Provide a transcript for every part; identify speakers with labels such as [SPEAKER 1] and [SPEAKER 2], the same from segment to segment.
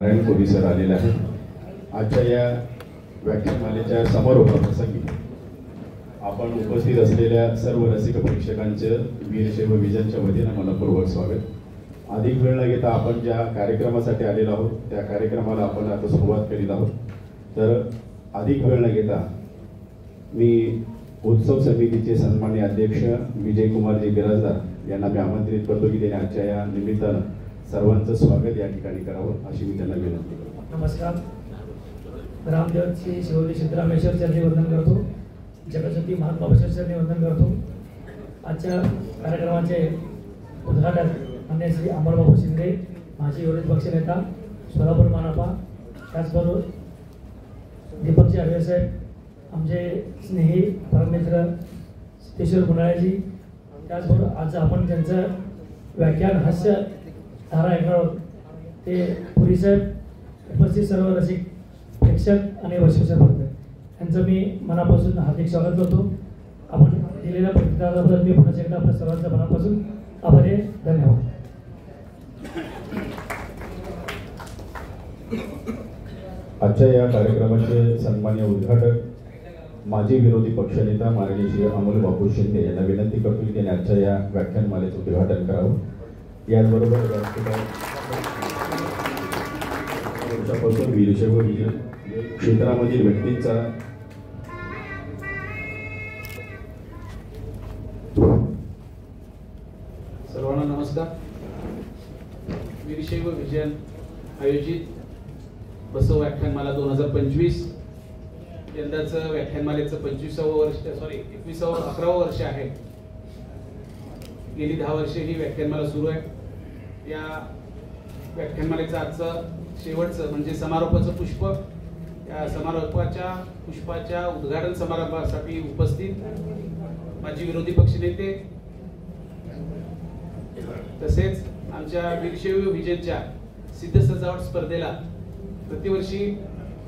[SPEAKER 1] परिसर आलेला आहे। आजच्या या व्याख्यानमालेच्या समारोप प्रसंगी आपण उपस्थित असलेल्या सर्व रसिक प्रेक्षकांचे वीरशैव विजनच्या वतीने मनपूर्वक स्वागत। अधिक वेळ न घेता आपण ज्या कार्यक्रमासाठी आलेलो आहोत त्या कार्यक्रमाला आपण आता सुरुवात करीत आहोत। तर अधिक वेळ न घेता मी उत्सव समितीचे सन्माननीय अध्यक्ष विजय कुमारजी बिराजदार यांना मी आमंत्रित करतो की त्यांनी आजच्या या निमित्तानं सर्वांचं स्वागत या ठिकाणी करावं अशी मी त्यांना विनंती करतो।
[SPEAKER 2] नमस्कार। रामदेव श्री शिवोली सिद्धरामेश्वर चरणी वंदन करतो। जगतजोती महात्मा बसवेश्वर चरणी वंदन करतो। आजच्या कार्यक्रमाचे उद्घाटक माननीय श्री अमरबाबू शिंदे माजी विरोधी पक्षनेता सोलापूर मानापा, त्याचबरोबर दीपकजी आडवे साहेब, आमचे स्नेही परममित्र सिद्धेश्वर गुंडाळेजी, त्याचबरोबर आज आपण त्यांचं व्याख्यान हास्य धारा ऐकणार आहोत ते पुरी साहेब, उपस्थित सर्व रसिक प्रेक्षक आणि वैशिष्ट्य यांचं मी मनापासून हार्दिक स्वागत करतो। आपण दिलेल्या प्रतिसादाबद्दल मी पुन्हा एकदा आपल्या सर्वांचा मनापासून आभारी आहे। धन्यवाद।
[SPEAKER 1] आजच्या या कार्यक्रमाचे सन्माननीय उद्घाटक माजी विरोधी पक्षनेता माननीय श्री अमोल बापू शिंदे यांना विनंती करतो की त्यांनी आजच्या या व्याख्यानमालेचं उद्घाटन करावं। याचबरोबर वीरशैव विजन क्षेत्रामधील व्यक्तींचा
[SPEAKER 3] सर्वांना नमस्कार। वीरशैव विजन आयोजित बसव व्याख्यानमाला 2025 यंदाचं व्याख्यानमालेचं 21वे वर्ष 11वं वर्ष आहे। गेली 10 वर्षे ही व्याख्यानमाला सुरू आहे। या व्याख्यानमालेचं आजचं शेवटचं म्हणजे समारोपाचं पुष्प, या समारोपाच्या पुष्पाच्या उद्घाटन समारंभासाठी उपस्थित माजी विरोधी पक्षनेते तसेच आमच्या वीरशैव विजनच्या सिद्ध सजावट स्पर्धेला प्रतिवर्षी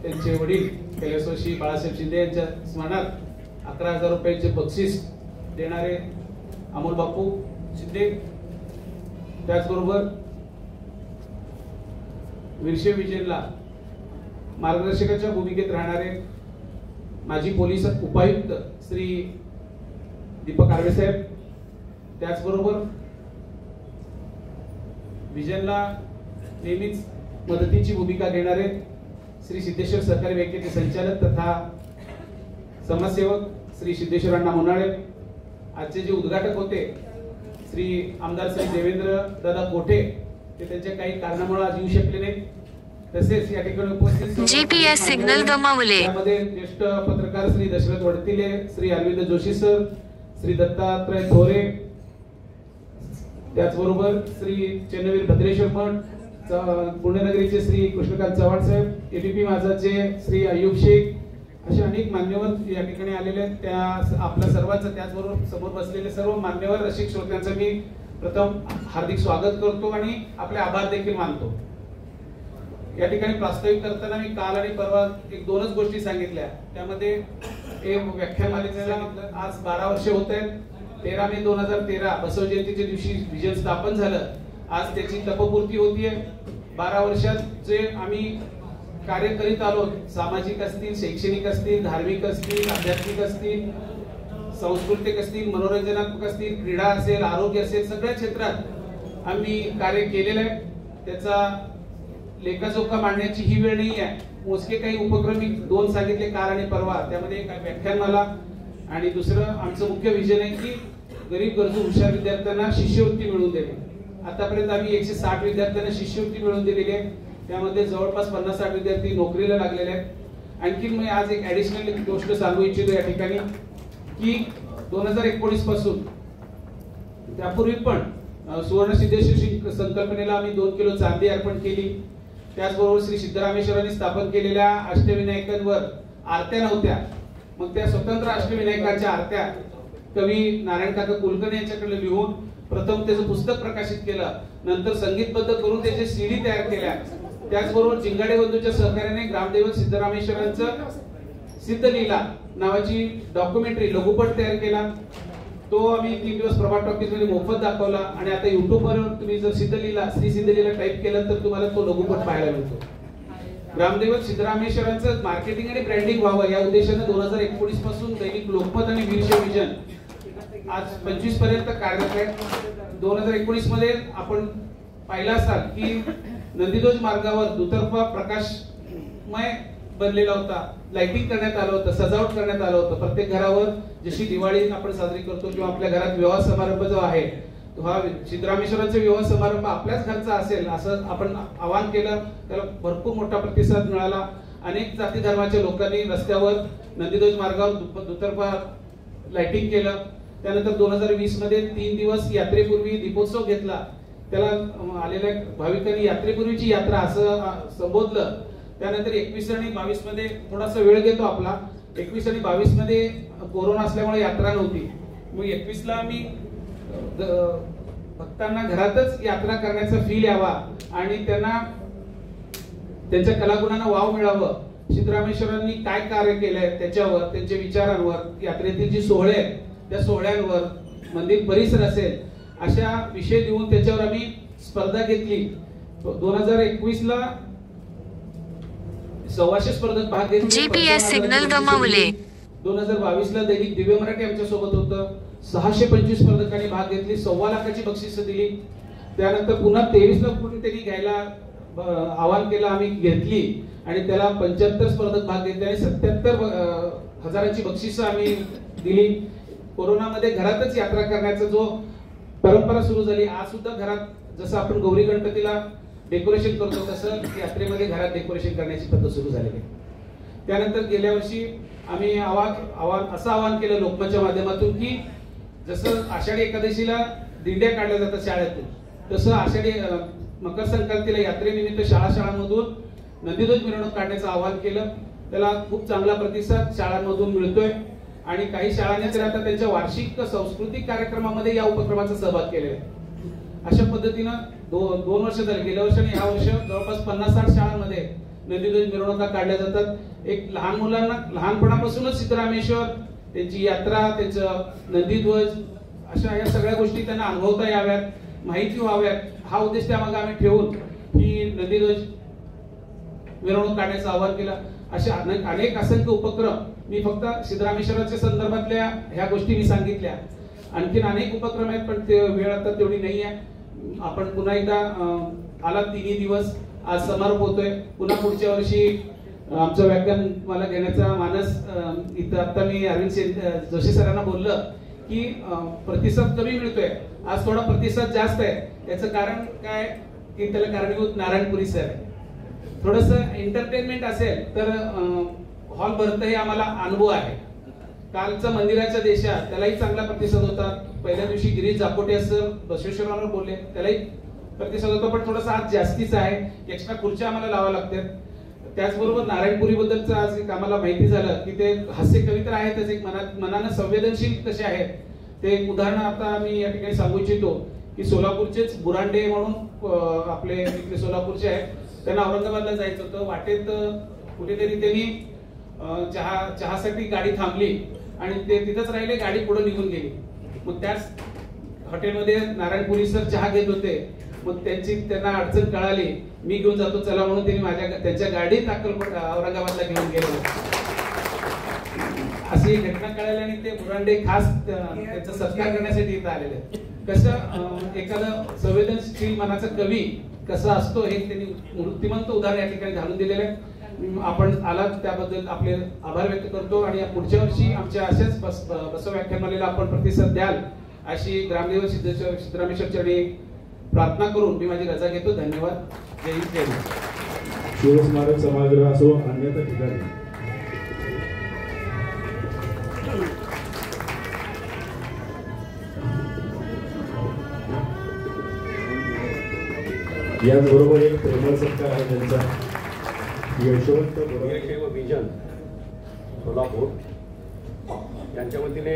[SPEAKER 3] त्यांचे वडील कैलासवासी बाळासाहेब शिंदे यांच्या स्मरणार्थ 11,000 रुपयांचे बक्षीस देणारे अमोल बापू शिंदे, त्याचबरोबर वीरशैव विजनला मार्गदर्शकाच्या भूमिकेत राहणारे माजी पोलीस उपायुक्त श्री दीपक आडवे साहेब, त्याचबरोबर विजनला नेहमीच मदतीची भूमिका घेणारे श्री सिद्धेश्वर सरकारी बँकेचे संचालक तथा समाजसेवक श्री सिद्धेश्वर अण्णा मोनाळे, आजचे जे उद्घाटक होते श्री आमदार श्री देवेंद्र दादा कोठे, ते त्यांच्या काही कारणामुळे आज येऊ शकले नाही। तसेच या ठिकाणी उपस्थित
[SPEAKER 4] जीपीएस सिग्नल गमावले।
[SPEAKER 3] यामध्ये ज्येष्ठ पत्रकार श्री दशरथ वडतिले, श्री अरविंद जोशी सर, श्री दत्तात्रय थोरे, त्याचबरोबर श्री चन्नवीर भद्रेश्वर मठ, पुण्यनगरीचे श्री कृष्णकांत चव्हाण साहेब, एबीपी माझाचे श्री अय्यूब शेख, असे अनेक मान्यवर या ठिकाणी आलेले आहेत। त्या आपल्या सर्वांचं, त्याचबरोबर समोर बसलेले सर्व मान्यवर रसिक श्रोत्यांचं मी प्रथम हार्दिक स्वागत करतो आणि आपले आभार देखील मानतो। या ठिकाणी प्रास्ताविक करताना मी काल आणि परवा एक 2च गोष्टी सांगितल्या, त्यामध्ये एक व्याख्यानमालेला आज 12 वर्ष होत आहेत। 13 मे 2013 बसव जयंतीच्या दिवशी विजन स्थापन झालं। आज त्याची तपपूर्ती होतीये। 12 वर्षात जे आम्ही कार्य करीत आलो, सामाजिक असतील, शैक्षणिक असतील, धार्मिक असतील, आध्यात्मिक असतील, सांस्कृतिक असतील, मनोरंजनात्मक असतील, क्रीडा असेल, आरोग्य असेल, सगळ्या क्षेत्रात आम्ही कार्य केलेलं आहे। त्याचा लेखाजोखा मांडण्याची ही वेळ नाही आहे। मोजके काही उपक्रम 2 सांगितले काल आणि परवा, त्यामध्ये एक व्याख्यानमाला आणि दुसरं आमचं मुख्य विजन आहे की गरीब गरजू हुशार विद्यार्थ्यांना शिष्यवृत्ती मिळवून देणे। आतापर्यंत आम्ही 160 विद्यार्थ्यांना शिष्यवृत्ती मिळवून दिलेली आहे, त्यामध्ये जवळपास 50-60 विद्यार्थी नोकरीला लागलेले आहेत। आणखी मी आज एक ऍडिशनल गोष्ट सांगू इच्छितो या ठिकाणी की 2019 पासून, त्यापूर्वी पण सुवर्ण सिद्धेश्वर संकल्पनेला आम्ही 2 किलो चांदी अर्पण केली। त्याचबरोबर श्री सिद्धरामेश्वरांनी स्थापन केलेल्या अष्टविनायकांवर आरत्या नव्हत्या, मग त्या स्वतंत्र अष्टविनायकांच्या आरत्या कवी नारायण काका कुलकर्णी यांच्याकडे लिहून प्रथम त्याचं पुस्तक प्रकाशित केलं, नंतर संगीतबद्ध करून त्याचे सीडी तयार केल्या। त्याचबरोबर जिंगाडे बंधूच्या सहकार्याने ग्रामदैवत सिद्धरामेश्वरांचं सिद्धलीला नावाची डॉक्युमेंटरी लघुपट तयार केला। तो आम्ही 3 दिवस प्रभात टॉकीज मध्ये मोफत दाखवला आणि आता YouTube वर तुम्ही जर सिद्धलीला श्री सिद्धलीला टाइप केलं तर तुम्हाला तो लघुपट पाहायला मिळतो। ग्रामदैवत सिद्धरामेश्वरांचं मार्केटिंग आणि ब्रँडिंग व्हावं या उद्देशाने 2019 पासून दैनिक लोकमत आणि वीरशैव विजन आज 25 पर्यंत कार्यरत आहे। 2019 मध्ये आपण पाहिलं असाल की नंदीध्वज मार्गावर दुतर्फा प्रकाशमय बनलेला होता, लाइटिंग करण्यात आलं होतं, सजावट करण्यात आलं होतं। प्रत्येक घरावर जशी दिवाळी आपण साजरी करतो किंवा आपल्या घरात विवाह समारंभ जो आहे तो हा सिद्धरामेश्वरांचा विवाह समारंभ आपल्याच घरचा असेल असं आपण आवाहन केलं। त्याला भरपूर मोठा प्रतिसाद मिळाला। अनेक जाती धर्माच्या लोकांनी रस्त्यावर नंदीध्वज मार्गावर दुतर्फा लाइटिंग केलं। त्यानंतर 2020 मध्ये 3 दिवस यात्रेपूर्वी दीपोत्सव घेतला। त्याला आलेल्या भाविकांनी यात्रेपूर्वीची यात्रा असं संबोधलं। त्यानंतर 21 आणि 22 मध्ये थोडासा वेळ घेतो आपला। 21 आणि 22 मध्ये कोरोना असल्यामुळे यात्रा नव्हती। मग 21 ला आम्ही भक्तांना घरातच यात्रा करण्याचा फील यावा आणि त्यांना त्यांच्या कलागुणांना वाव मिळावं, सिद्धरामेश्वरांनी काय कार्य केलंय त्याच्यावर, त्यांच्या विचारांवर, यात्रेतील जी सोहळे आहेत त्या सोहळ्यांवर, मंदिर परिसर असेल अशा विषय देऊन त्याच्यावर आम्ही स्पर्धा घेतली। 2021 ला 100 स्पर्धक भाग घेतले।
[SPEAKER 4] GPS सिग्नल गमावले।
[SPEAKER 3] 2022 ला दैनिक दिव्य मराठी आमच्या सोबत होतं। 625 स्पर्धकांनी भाग घेतली, 1.25 लाखाची बक्षिसं दिली। त्यानंतर पुन्हा 23 ला कुठेतरी घ्यायला आवाहन केलं, आम्ही घेतली आणि त्याला 75 स्पर्धक भाग घेतले आणि 77,000ची बक्षिसं आम्ही दिली। कोरोनामध्ये घरातच यात्रा करण्याचा जो परंपरा सुरू झाली, आज सुद्धा घरात जसं आपण गौरी गणपतीला डेकोरेशन करतो तसं यात्रेमध्ये घरात डेकोरेशन करण्याची पद्धत सुरू झालेली आहे। त्यानंतर गेल्या वर्षी आम्ही असं आवाहन केलं लोकमतच्या माध्यमातून की जसं आषाढी एकादशीला दिंड्या काढल्या जातात शाळेतून, तसं आषाढी मकर संक्रांतीला यात्रेनिमित्त शाळांमधून नंदीध्वज मिरवणूक काढण्याचं आवाहन केलं। त्याला खूप चांगला प्रतिसाद शाळांमधून मिळतोय आणि काही शाळांनी तर आता त्यांच्या वार्षिक सांस्कृतिक कार्यक्रमामध्ये या उपक्रमाचा सहभाग केलेला आहे। अशा पद्धतीनं 2 वर्ष झाले, गेल्या वर्षी आणि ह्या वर्ष जवळपास 50-60 शाळांमध्ये नंदीध्वज मिरवणुका काढल्या जातात। एक लहान मुलांना लहानपणापासूनच सिद्धरामेश्वर, त्यांची यात्रा, त्यांचं नंदीध्वज अशा या सगळ्या गोष्टी त्यांना अनुभवता याव्यात, माहिती व्हाव्यात, हा उद्देश त्यामागे आम्ही ठेवून ही नंदीध्वज मिरवणूक काढण्याचं आवाहन केलं। अशा अनेक असंख्य उपक्रम, मी फक्त सिद्धरामेश्वराच्या संदर्भातल्या ह्या गोष्टी मी सांगितल्या, आणखीन अनेक उपक्रम आहेत पण ते वेळ आता तेवढी नाही आहे। आपण पुन्हा एकदा आला 3 दिवस, आज समारोप होतोय। पुन्हा पुढच्या वर्षी आमचं व्याख्यान मला घेण्याचा मानस इथं आता मी अरविंद जोशी सरांना बोललं की प्रतिसाद कमी मिळतोय, आज थोडा प्रतिसाद जास्त आहे। याचं कारण काय की त्याला कारणीभूत नारायणपुरी सर आहे। थोडंसं एंटरटेनमेंट असेल तर हॉल भरतं हे आम्हाला अनुभव आहे। कालचा मंदिराच्या देशात त्यालाही चांगला प्रतिसाद होता। पहिल्या दिवशी गिरीश जापोटे सर बसवेश्वरावर बोलले, त्यालाही प्रतिसाद होता, पण थोडासा आज जास्तीच आहे, एक्स्ट्रा खुर्च्या आम्हाला लावा लागतात। त्याचबरोबर नारायणपुरी बद्दलचं आज एक आम्हाला माहिती झालं की ते हास्य कवी तर आहेतच, एक मनानं संवेदनशील कसे आहेत ते एक उदाहरण आता मी या ठिकाणी सांगू इच्छितो की सोलापूरचेच बुरांडे म्हणून आपले इथले सोलापूरचे आहेत, त्यांना औरंगाबादला जायचं होतं। वाटेत कुठेतरी त्यांनी चहासाठी गाडी थांबली आणि ते तिथंच राहिले, गाडी पुढे निघून गेली। मग त्याच हॉटेलमध्ये नारायणपुरी सर चहा घेत होते, मग त्यांना अडचण कळाली, मी घेऊन जातो चला म्हणून त्यांनी त्यांच्या गाडीत औरंगाबादला घेऊन गेले। अशी घटना कळाल्याने ते बुरांडे खास त्यांचा सत्कार करण्यासाठी इथं आलेले। कसं एखादं संवेदनशील मनाचा कवी कसा असतो हे त्यांनी मूर्तिमंत उदाहरण या ठिकाणी घालून दिलेलं आहे। आपण आलात त्याबद्दल आपले आभार व्यक्त करतो आणि पुढच्या वर्षी आमच्या अशाच बसव व्याख्यानमालेला आपण प्रतिसाद द्याल अशी ग्रामदैवत सिद्धरामेश्वर चरणी प्रार्थना करून मी माझी रजा घेतो। धन्यवाद। जय हिंद, जय महाराष्ट्र।
[SPEAKER 1] शिवस्मारक सभागृह असो अन्यथा ठिकाणी याचबरोबर एक प्रेमळ सत्कार आहे त्यांचा यशवंत
[SPEAKER 5] वीरशैव विजन सोलापूर यांच्या वतीने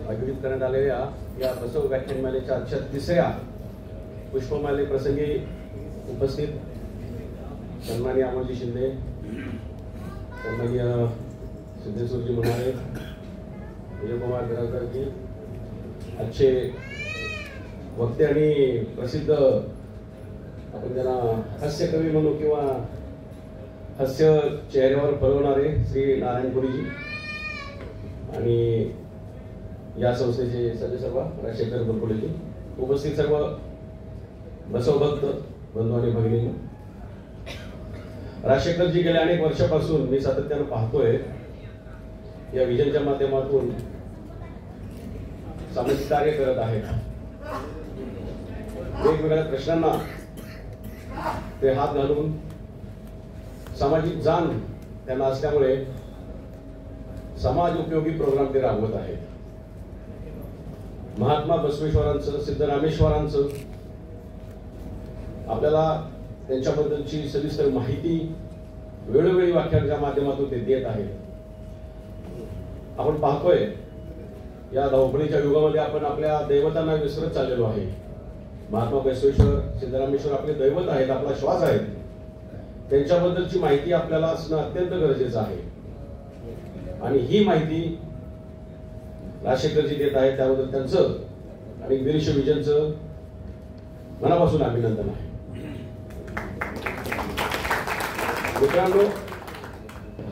[SPEAKER 5] आयोजित करण्यात आलेल्या या बसव व्याख्यानमालेच्या आजच्या 3ऱ्या पुष्पमाले प्रसंगी उपस्थित सन्माननीय अमोलजी शिंदे, सन्माननीय सिद्धेश्वरजी म्हणाले, विजयकुमार बिराजदारजी, आजचे वक्ते आणि प्रसिद्ध आपण त्यांना हास्यकवी म्हणू किंवा हास्य चेहऱ्यावर फलवणारे श्री नारायण पुरीजी आणि या संस्थेचे सदस्य राजशेखर बुरकुलेजी, उपस्थित सर्व बसवभक्त बंधू आणि भगिनी, राजशेखरजी गेल्या अनेक वर्षापासून मी सातत्यानं पाहतोय या विजनच्या माध्यमातून सामाजिक कार्य करत आहेत. वेगवेगळ्या प्रश्नांना ते हात घालून सामाजिक जाण त्यांना असल्यामुळे समाज उपयोगी प्रोग्राम ते राबवत आहेत. महात्मा बसवेश्वरांचं, सिद्धरामेश्वरांचं आपल्याला त्यांच्याबद्दलची सविस्तर माहिती वेळोवेळी व्याख्यानाच्या माध्यमातून ते देत आहेत. आपण पाहतोय या धावपळीच्या युगामध्ये आपण आपल्या दैवतांना विसरत चाललेलो आहे. महात्मा बसवेश्वर, सिद्धरामेश्वर आपले दैवत आहेत, आपला श्वास आहेत. त्यांच्याबद्दलची माहिती आपल्याला असणं अत्यंत गरजेचं आहे आणि ही माहिती राजशेखरजी देत आहेत, त्याबद्दल त्यांचं आणि वीरशैव विजनचं मनापासून अभिनंदन आहे. मित्रांनो,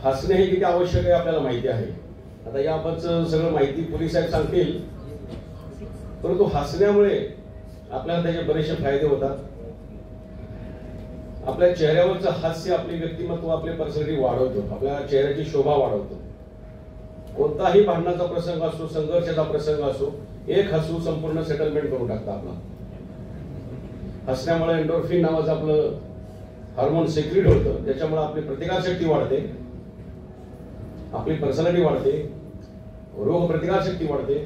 [SPEAKER 5] हसणे हे किती आवश्यक आहे आपल्याला माहिती आहे. आता याबाबतचं सगळं माहिती पोलीस साहेब सांगतील, परंतु हसण्यामुळे आपल्याला त्याचे बरेचसे फायदे होतात. आपल्या चेहऱ्यावरचं हास्य आपले व्यक्तिमत्व, आपले पर्सनॅलिटी वाढवतो, आपल्या चेहऱ्याची शोभा वाढवतो. कोणताही भांडणाचा प्रसंग असो, संघर्षाचा प्रसंग असो, एक हसू संपूर्ण सेटलमेंट करून टाकतं आपला. हसण्यामुळे एंडोर्फिन नावाचं आपलं हार्मोन सिक्रीट होतं, त्याच्यामुळे आपली प्रतिकारशक्ती वाढते, आपली पर्सनॅलिटी वाढते, रोग प्रतिकारशक्ती वाढते,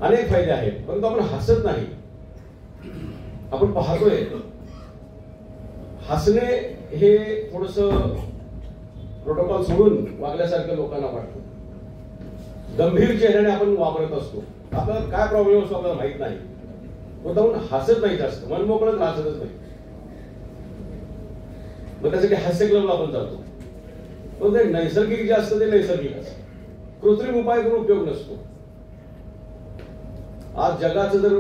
[SPEAKER 5] अनेक फायदे आहेत. परंतु आपण हसत नाही. आपण पाहतोय हसणे हे थोडस प्रोटोकॉल सोडून वागल्यासारखं लोकांना वाटतं. गंभीर चेहऱ्याने आपण वापरत असतो, आपल्याला काय प्रॉब्लेम असतो आपल्याला माहित नाही, म्हणून हसत नाही जास्त, मन मोकळत हसतच नाही. मग त्यासाठी हास्य क्लबला आपण जातो. पण ते नैसर्गिक जे असतं ते नैसर्गिक असतं, कृत्रिम उपाय करून उपयोग नसतो. आज जगाचा जर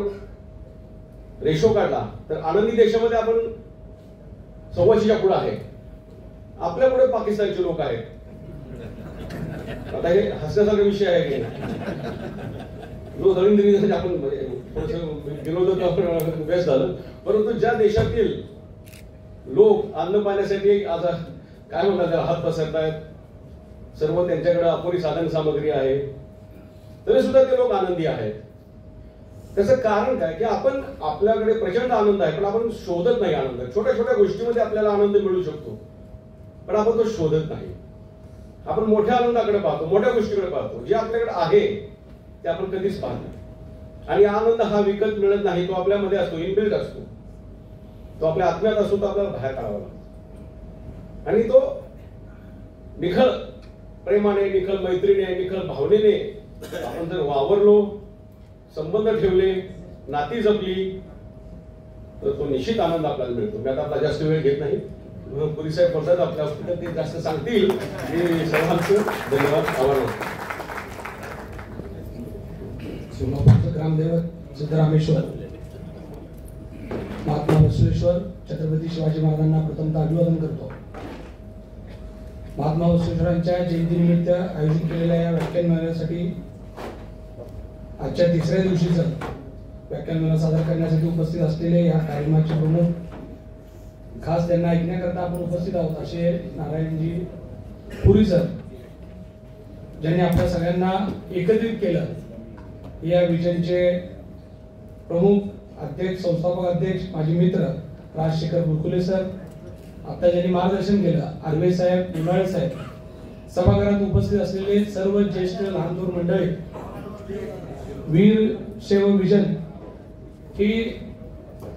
[SPEAKER 5] रेशो काढला तर आनंदी देशामध्ये आपण 84च्या पुढे आहे. आपल्या पुढे पाकिस्तानचे लोक आहेत. आता हे हसण्यासारखा विषय आहे की जो दळिंद्री आपण विनोद आपण व्यस्त झालं. परंतु ज्या देशातील लोक अन्न पाण्यासाठी आज काय म्हणतात त्याला हात पसरतायत, सर्व त्यांच्याकडे अपुरी साधन सामग्री आहे, तरी सुद्धा ते लोक आनंदी आहेत. त्याचं कारण काय की आपण आपल्याकडे प्रचंड आनंद आहे पण आपण शोधत नाही आनंद. छोट्या छोट्या गोष्टीमध्ये आपल्याला आनंद मिळू शकतो पण आपण तो शोधत नाही. आपण मोठ्या आनंदाकडे पाहतो, मोठ्या गोष्टीकडे पाहतो. जे आपल्याकडे आहे ते आपण कधीच पाहत नाही. आणि आनंद हा विकत मिळत नाही, तो आपल्यामध्ये असतो, इनबिल्ट असतो, तो आपल्या आत्म्यात असतो, तो आपल्याला बाहेर काढावा लागतो. आणि तो निखळ प्रेमाने, निखळ मैत्रीने, निखळ भावनेने आपण जर वावरलो, संबंध ठेवले, नाती जपली तर तो निश्चित आनंद आपल्याला मिळतो. मी आता आपला जास्त वेळ घेत नाही. पोलीस साहेब बोलतात आपल्या ते जास्त सांगतील. मी सर्वांचं धन्यवाद, आभार.
[SPEAKER 2] सोलापूरचं ग्रामदैवत सिद्धरामेश्वर, महात्मा बसवेश्वर, छत्रपती शिवाजी महाराजांना प्रथमतः अभिवादन करतो. महात्मा बसवेश्वरांच्या जयंतीनिमित्त आयोजित केलेल्या या व्याख्यानमालेसाठी आजच्या तिसऱ्या दिवशीचं व्याख्यानमाला सादर करण्यासाठी उपस्थित असलेले या कार्यक्रमाचे प्रमुख, खास त्यांना ऐकण्याकरता आपण उपस्थित आहोत असे नारायणजी पुरी सर, ज्यांनी आपल्या सगळ्यांना एकत्रित केलं. या विजनचे प्रमुख अध्यक्ष, संस्थापक अध्यक्ष, माझे मित्र राजशेखर बुरकुले सर, आता ज्यांनी मार्गदर्शन केलं आर्वे साहेब, उन्हाळे साहेब, सभागृहात उपस्थित असलेले सर्व ज्येष्ठ लहान थोर मंडळी, वीरशैव विजन ही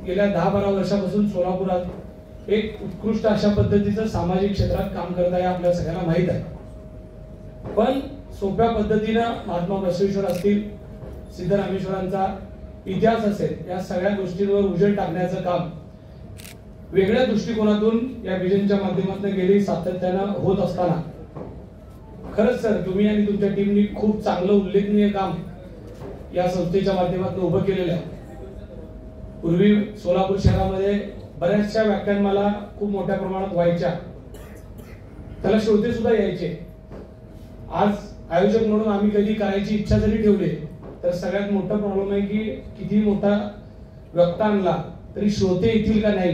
[SPEAKER 2] गेल्या 10-12 वर्षापासून सोलापुरात एक उत्कृष्ट अशा पद्धतीचं सामाजिक क्षेत्रात काम करत आहे, आपल्या सगळ्यांना माहित आहे. पण सोप्या पद्धतीनं महात्मा बसवेश्वर असतील, सिद्धरामेश्वरांचा इतिहास असेल, या सगळ्या गोष्टींवर उजेड टाकण्याचं काम वेगळ्या दृष्टिकोनातून या विजनच्या माध्यमातून गेली सातत्यानं होत असताना खरंच सर तुम्ही आणि तुमच्या टीमनी खूप चांगलं उल्लेखनीय काम या संस्थेच्या माध्यमातून उभं केलेलं आहे. पूर्वी सोलापूर शहरामध्ये बऱ्याचशा व्याख्यानमाला खूप मोठ्या प्रमाणात व्हायच्या,
[SPEAKER 6] त्याला श्रोते सुद्धा यायचे. आज आयोजक म्हणून आम्ही कधी करायची इच्छा जरी ठेवली तर सगळ्यात मोठा प्रॉब्लेम आहे की किती मोठा वक्ता आणला तरी श्रोते येतील का नाही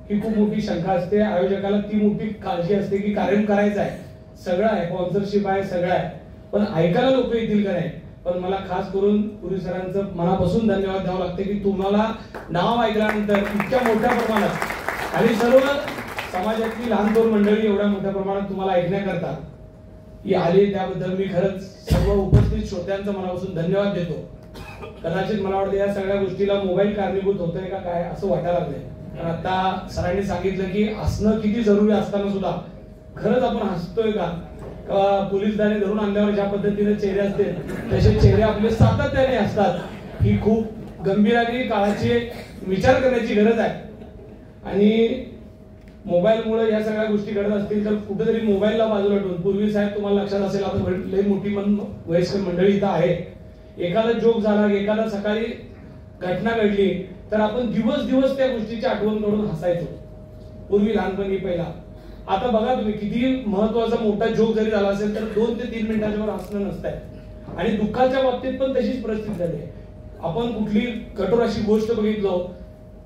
[SPEAKER 6] ही खूप मोठी शंका असते. आयोजकाला ती मोठी काळजी असते की कार्यक्रम करायचा आहे, सगळं आहे, स्पॉन्सरशिप आहे, सगळं आहे, पण ऐकायला लोक येतील का नाही. पण मला खास करून पुरी सरांचं मनापासून धन्यवाद द्यावं लागते की तुम्हाला नाव ऐकल्यानंतर इतक्या मोठ्या प्रमाणात आणि सर्व समाजातली लहान थोर मंडळी एवढ्या मोठ्या प्रमाणात तुम्हाला ऐकण्याकरता ही आली, त्याबद्दल मी खरंच सर्व उपस्थित श्रोत्यांचा मनापासून धन्यवाद देतो. कदाचित मला वाटतं या सगळ्या गोष्टीला मोबाईल कारणीभूत होतोय का काय असं वाटायला लागलंय. कारण आता सरांनी सांगितलं की हसणं किती जरुरी असताना सुद्धा खरंच आपण हसतोय का? पोलीसदारी धरून आणल्यावर ज्या पद्धतीने चेहरे असते तसे चेहरे आपले सातत्याने असतात. ही खूप गंभीर आणि काळाची विचार करण्याची गरज आहे. आणि मोबाईलमुळे या सगळ्या गोष्टी घडत असतील तर कुठेतरी मोबाईलला बाजूला ठेवून, पूर्वी साहेब तुम्हाला लक्षात असेल आता लई मोठी वयस्कर मंडळी इथं आहे, एखादा जोक झाला, एखादा सकाळी घटना घडली तर आपण दिवस त्या गोष्टीची आठवण करून हसायचो पूर्वी लहानपणी पहिला. आता बघा तुम्ही किती महत्वाचा मोठा जोक जरी झाला असेल तर 2 ते 3 मिनिटाच्या वर हसणं नसतंय. आणि दुःखाच्या बाबतीत पण तशीच परिस्थिती झाली आहे. आपण कुठली कठोर अशी गोष्ट बघितलो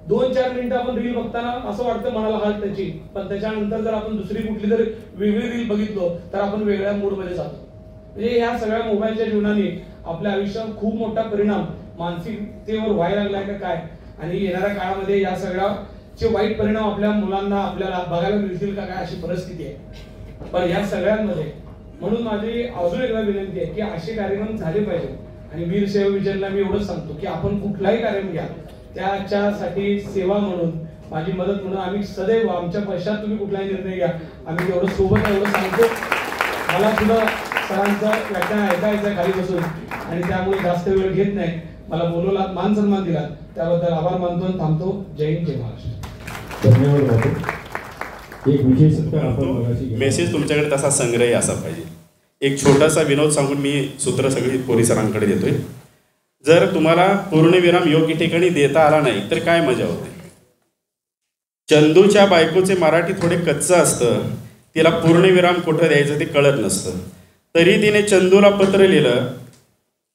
[SPEAKER 6] 2-4 मिनिटं आपण रील बघताना असं वाटतं मनाला हाल त्याची, पण त्याच्यानंतर जर आपण दुसरी कुठली जर वेगळी रील बघितलो तर आपण वेगळ्या मूड मध्ये जातो. म्हणजे ह्या सगळ्या मोबाईलच्या जीवनाने आपल्या आयुष्यावर खूप मोठा परिणाम मानसिकतेवर व्हायला लागलाय का काय, आणि येणाऱ्या काळामध्ये या सगळ्याचे वाईट परिणाम आपल्या मुलांना आपल्याला बघायला मिळतील का काय अशी परिस्थिती आहे. पण या सगळ्यांमध्ये म्हणून माझी अजून एकदा विनंती आहे की असे कार्यक्रम झाले पाहिजे. आणि वीर सेवा विजनला मी एवढंच सांगतो की आपण कुठलाही कार्यक्रम घ्या त्याच्यासाठी सेवा म्हणून माझी मदत म्हणून आम्ही सदैव आमच्या पैशात तुम्ही कुठलाही निर्णय घ्या आम्ही तेवढं सोबत एवढं सांगतो. मला सुद्धा सरांचं व्याख्यान ऐकायचं खाली बसून आणि त्यामुळे जास्त वेळ घेत नाही. मला बोलवला, मान सन्मान दिला, त्याबद्दल आभार मानतो आणि थांबतो. जय हिंद, जय महाराष्ट्र.
[SPEAKER 1] धन्यवाद बापू. एक विशेष आपण
[SPEAKER 7] मेसेज तुमच्याकडे तसा संग्रही असा पाहिजे. एक छोटासा विनोद सांगून मी सूत्र सगळी पोलिसांकडे देतोय. जर तुम्हाला पूर्णविराम योग्य ठिकाणी देता आला नाही तर काय मजा होते. चंदूच्या बायकोचे मराठी थोडे कच्चं असतं, तिला पूर्णविराम कुठं द्यायचं ते कळत नसतं. तरी तिने चंदूला पत्र लिहिलं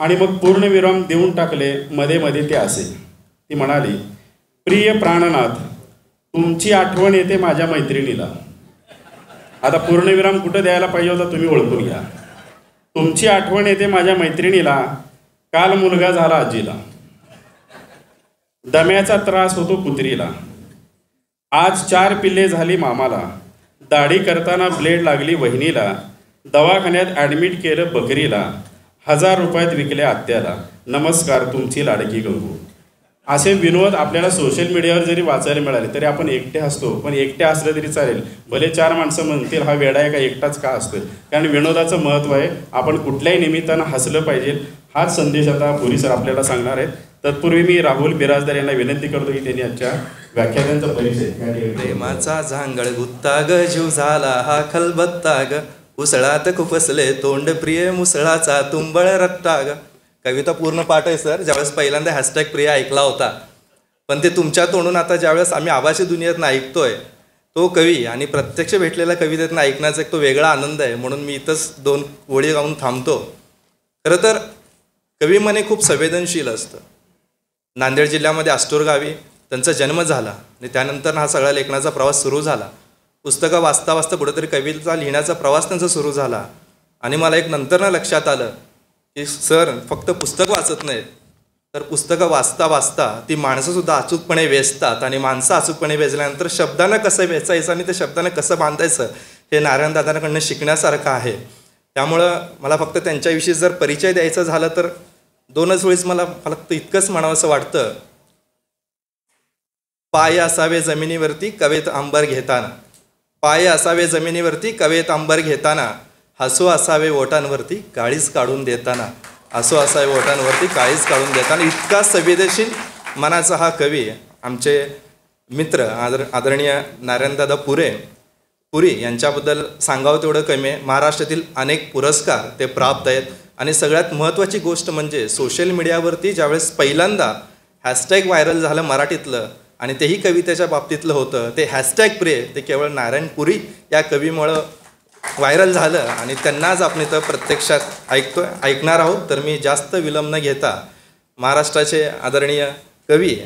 [SPEAKER 7] आणि मग पूर्णविराम देऊन टाकले. मध्ये मध्ये ते असे, ती म्हणाली, प्रिय प्राणनाथ, तुमची आठवण येते माझ्या मैत्रिणीला. आता पूर्णविराम कुठं द्यायला पाहिजे होता तुम्ही ओळखून घ्या. तुमची आठवण येते माझ्या मैत्रिणीला, काल मुलगा झाला आजीला, दम्याचा त्रास होतो कुत्रीला, आज 4 पिल्ले झाली मामाला, दाढी करताना ब्लेड लागली वहिनीला, दवाखान्यात ॲडमिट केलं बकरीला, 1000 रुपयात विकले आत्याला, नमस्कार तुमची लाडकी गंगू. असे विनोद आपल्याला सोशल मीडियावर जरी वाचायला मिळाले तरी आपण एकटे हसतो. पण एकटे असलं तरी चालेल, भले 4 माणसं म्हणतील हा वेडा आहे का एकटाच का असतो. कारण विनोदाचं महत्त्व आहे. आपण कुठल्याही निमित्तानं हसलं पाहिजे. हाच संदेश आता पुरी सर आपल्याला सांगणार आहेत. तत्पूर्वी मी राहुल बिराजदार यांना विनंती करतो की त्यांनी आजच्या व्याख्यानांचा परिचय.
[SPEAKER 8] प्रेमाचा झांगळ गुत्ता ग, जीव झाला हा खलबत्ता ग, उसळात खुपसले तोंड प्रिय मुसळाचा तुंबळ रट्टा ग. कविता पूर्ण पाठ आहे सर. ज्यावेळेस पहिल्यांदा हॅशटॅग प्रिय ऐकला होता, पण ते तुमच्या तोंडून आता ज्यावेळेस आम्ही आभासी दुनियेतनं ऐकतोय तो कवी आणि प्रत्यक्ष भेटलेल्या कवितेतनं ऐकण्याचा एक तो वेगळा आनंद आहे. म्हणून मी इथंच 2 ओळी गाऊन थांबतो. खरं तर कवी मने खूप संवेदनशील असतं. नांदेड जिल्ह्यामध्ये आष्टोर गावी त्यांचा जन्म झाला आणि त्यानंतर हा सगळा लेखनाचा प्रवास सुरू झाला. पुस्तकं वाचता वाचता कुठेतरी कविता लिहिण्याचा प्रवास त्यांचा सुरू झाला. आणि मला एक नंतर लक्षात आलं की सर फक्त पुस्तक वाचत नाहीत, तर पुस्तकं वाचता वाचता ती माणसंसुद्धा अचूकपणे वेचतात. आणि माणसं अचूकपणे वेचल्यानंतर शब्दानं कसं वेचायचं आणि त्या शब्दानं कसं बांधायचं हे नारायण दादांकडनं शिकण्यासारखं आहे. त्यामुळं मला फक्त त्यांच्याविषयी जर परिचय द्यायचा झाला तर 2च वेळेस मला फक्त इतकंच म्हणावंसं वाटतं. पाय असावे जमिनीवरती कवेत अंबर घेताना, पाय असावे जमिनीवरती कवेत अंबर घेताना, हसू असावे ओठांवरती काळीज काढून देताना, हसू असावे ओठांवरती काळीज काढून देताना. इतका संवेदनशील मनाचा हा कवी आमचे मित्र आदरणीय नारायणदादा पुरी यांच्याबद्दल सांगावं तेवढं कमी आहे. महाराष्ट्रातील अनेक पुरस्कार ते प्राप्त आहेत. आणि सगळ्यात महत्त्वाची गोष्ट म्हणजे सोशल मीडियावरती ज्यावेळेस पहिल्यांदा हॅशटॅग व्हायरल झालं मराठीतलं आणि तेही कवितेच्या बाबतीतलं होतं, ते हॅशटॅग प्रिय ते केवळ नारायण पुरी या कवीमुळं व्हायरल झालं आणि त्यांनाच आपण इथं प्रत्यक्षात ऐकणार आहोत. तर मी जास्त विलंब न घेता महाराष्ट्राचे आदरणीय कवी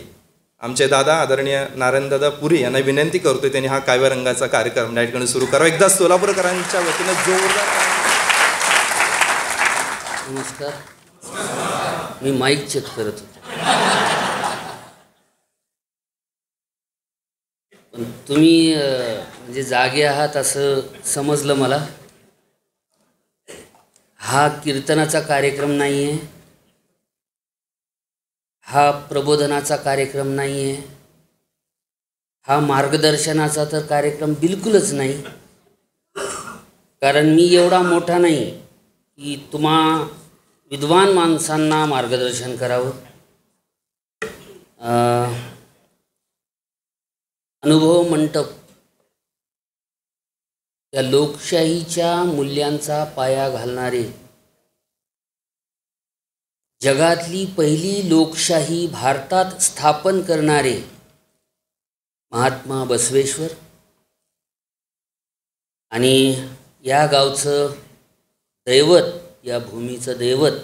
[SPEAKER 8] आमचे दादा आदरणीय नारायणदादा पुरी यांना विनंती करतो त्यांनी हा काव्यरंगाचा कार्यक्रम या ठिकाणी सुरू करावा. एकदा सोलापूरकरांच्या वतीनं जोरदार.
[SPEAKER 9] नमस्कार. मी माईक चेक करत होतो, पण तुम्ही म्हणजे जागे आहात असं समजलं मला. हा कीर्तनाचा कार्यक्रम नाही आहे, हा प्रबोधनाचा कार्यक्रम नाही आहे, हा मार्गदर्शनाचा तर कार्यक्रम बिलकुलच नाही. कारण मी एवढा मोठा नाही की तुम्हा विद्वान माणसांना मार्गदर्शन करावं. अनुभव मंटप या लोकशाहीच्या मूल्यांचा पाया घालणारे, जगातली पहिली लोकशाही भारतात स्थापन करणारे महात्मा बसवेश्वर आणि या गावचं दैवत, या भूमीचं दैवत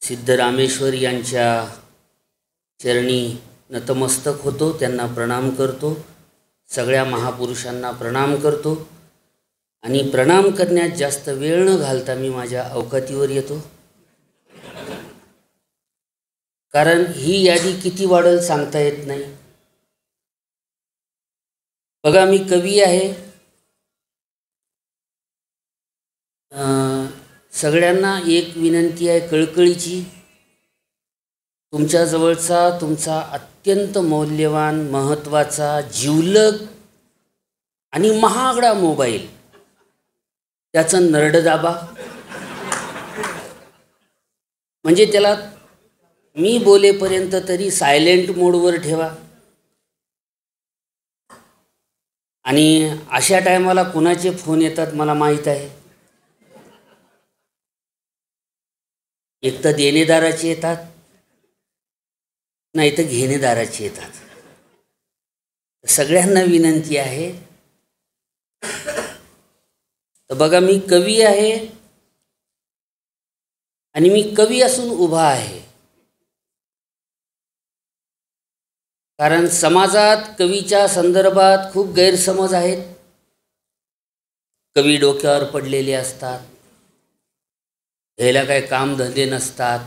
[SPEAKER 9] सिद्धरामेश्वर यांच्या चरणी नतमस्तक होतो, त्यांना प्रणाम करतो. सगळ्या महापुरुषांना प्रणाम करतो आणि प्रणाम करण्यात जास्त वेळ न घालता मी माझ्या अवकातीवर येतो. कारण ही यादी किती वाढेल सांगता येत नाही. बघा, मी कवी आहे. सगळ्यांना एक विनंती आहे कळकळीची. तुमच्याजवळचा तुमचा अत्यंत मौल्यवान, महत्त्वाचा, जिवलग आणि महागडा मोबाईल, त्याचं नरड दाबा. म्हणजे त्याला मी बोलेपर्यंत तरी सायलेंट मोडवर ठेवा. आणि अशा टायमाला कुणाचे फोन येतात मला माहीत आहे. एक तर देणेदाराचे येतात, नाही तर घेणेदाराचे येतात. सगळ्यांना विनंती आहे. तर बघा, मी कवी आहे आणि मी कवी असून उभा आहे. कारण समाजात कवीच्या संदर्भात खूप गैरसमज आहेत. कवी डोक्यावर पडलेले असतात, ह्याला काय कामधंदे नसतात,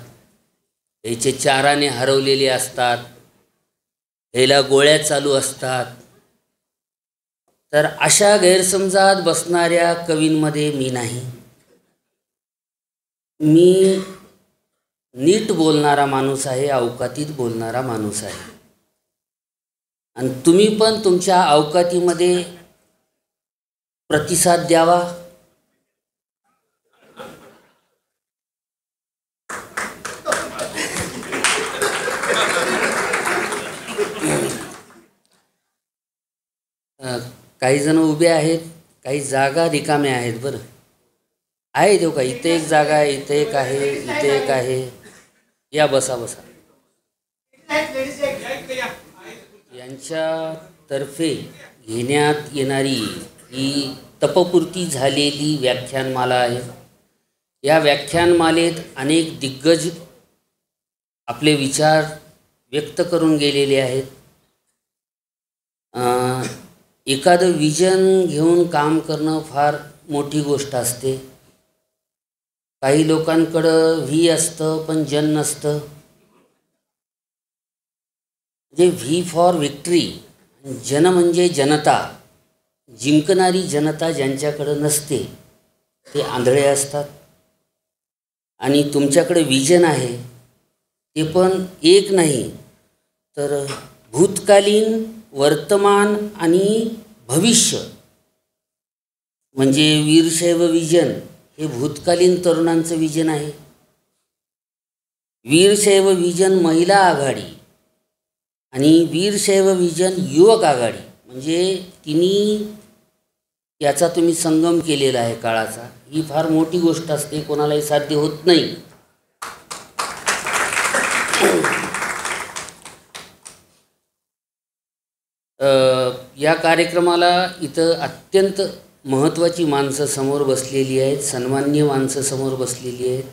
[SPEAKER 9] ह्याचे चाराने हरवलेले असतात, ह्याला गोळ्या चालू असतात. तर अशा गैरसमजात बसणाऱ्या कवींमध्ये मी नाही. मी नीट बोलणारा माणूस आहे, अवकातीत बोलणारा माणूस आहे. आणि तुम्ही पण तुमच्या अवकातीमध्ये प्रतिसाद द्यावा. काही जण उभे आहेत, काही जागा रिकाम्या आहेत. बरं आहे देऊ का? इथे एक जागा आहे, इथे एक आहे, इथे एक आहे. या, बसा बसा. यांच्यातर्फे घेण्यात येणारी ही तपपूर्ती झालेली व्याख्यानमाला आहे. या व्याख्यानमालेत अनेक दिग्गज आपले विचार व्यक्त करून गेलेले आहेत. एखादं विजन घेऊन काम करणं फार मोठी गोष्ट असते. काही लोकांकडं व्ही असतं पण जन नसतं. जे व्ही फॉर विक्ट्री, जन म्हणजे जनता, जिंकणारी जनता ज्यांच्याकडं नसते ते आंधळे असतात. आणि तुमच्याकडे विजन आहे ते पण एक नाही तर भूतकालीन, वर्तमान आणि भविष्य. म्हणजे वीरशैव विजन हे भूतकालीन तरुणांचं विजन आहे. वीरशैव विजन महिला आघाडी आणि वीरशैव विजन युवक आघाडी, म्हणजे तिन्ही याचा तुम्ही संगम केलेला आहे काळाचा. ही फार मोठी गोष्ट असते, कोणालाही साध्य होत नाही. या कार्यक्रमाला इथं अत्यंत महत्त्वाची माणसं समोर बसलेली आहेत, सन्माननीय माणसं समोर बसलेली आहेत.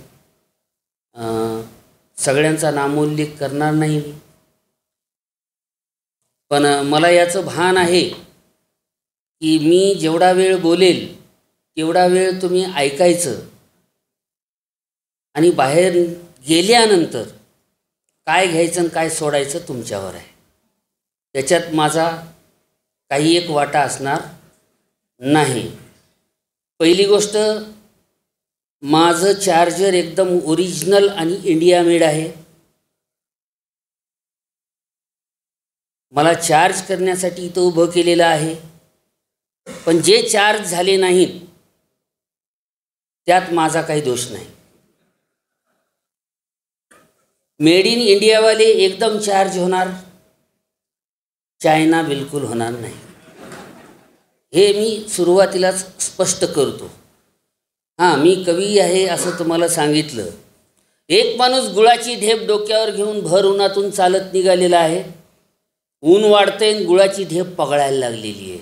[SPEAKER 9] सगळ्यांचा नामोल्लेख करणार नाही मी, पण मला याचं भान आहे की मी जेवढा वेळ बोलेल तेवढा वेळ तुम्ही ऐकायचं आणि बाहेर गेल्यानंतर काय घ्यायचं आणि काय सोडायचं तुमच्यावर आहे. त्याच्यात माझा काही एक वाटा असणार नाही. पहिली गोष्ट, माझं चार्जर एकदम ओरिजिनल आणि इंडिया मेड आहे. मला चार्ज करण्यासाठी इथं उभं केलेलं आहे. पण जे चार्ज झाले नाहीत त्यात माझा काही दोष नाही. मेड इन इंडियावाले एकदम चार्ज होणार, चायना बिलकुल होणार नाही. हे मी सुरुवातीलाच स्पष्ट करतो. हां, मी कवी आहे असं तुम्हाला सांगितलं. एक माणूस गुळाची ढेप डोक्यावर घेऊन भर उन्हातून चालत निघालेला आहे. ऊन वाढतंय आणि गुळाची ढेप पगळायला लागलेली आहे.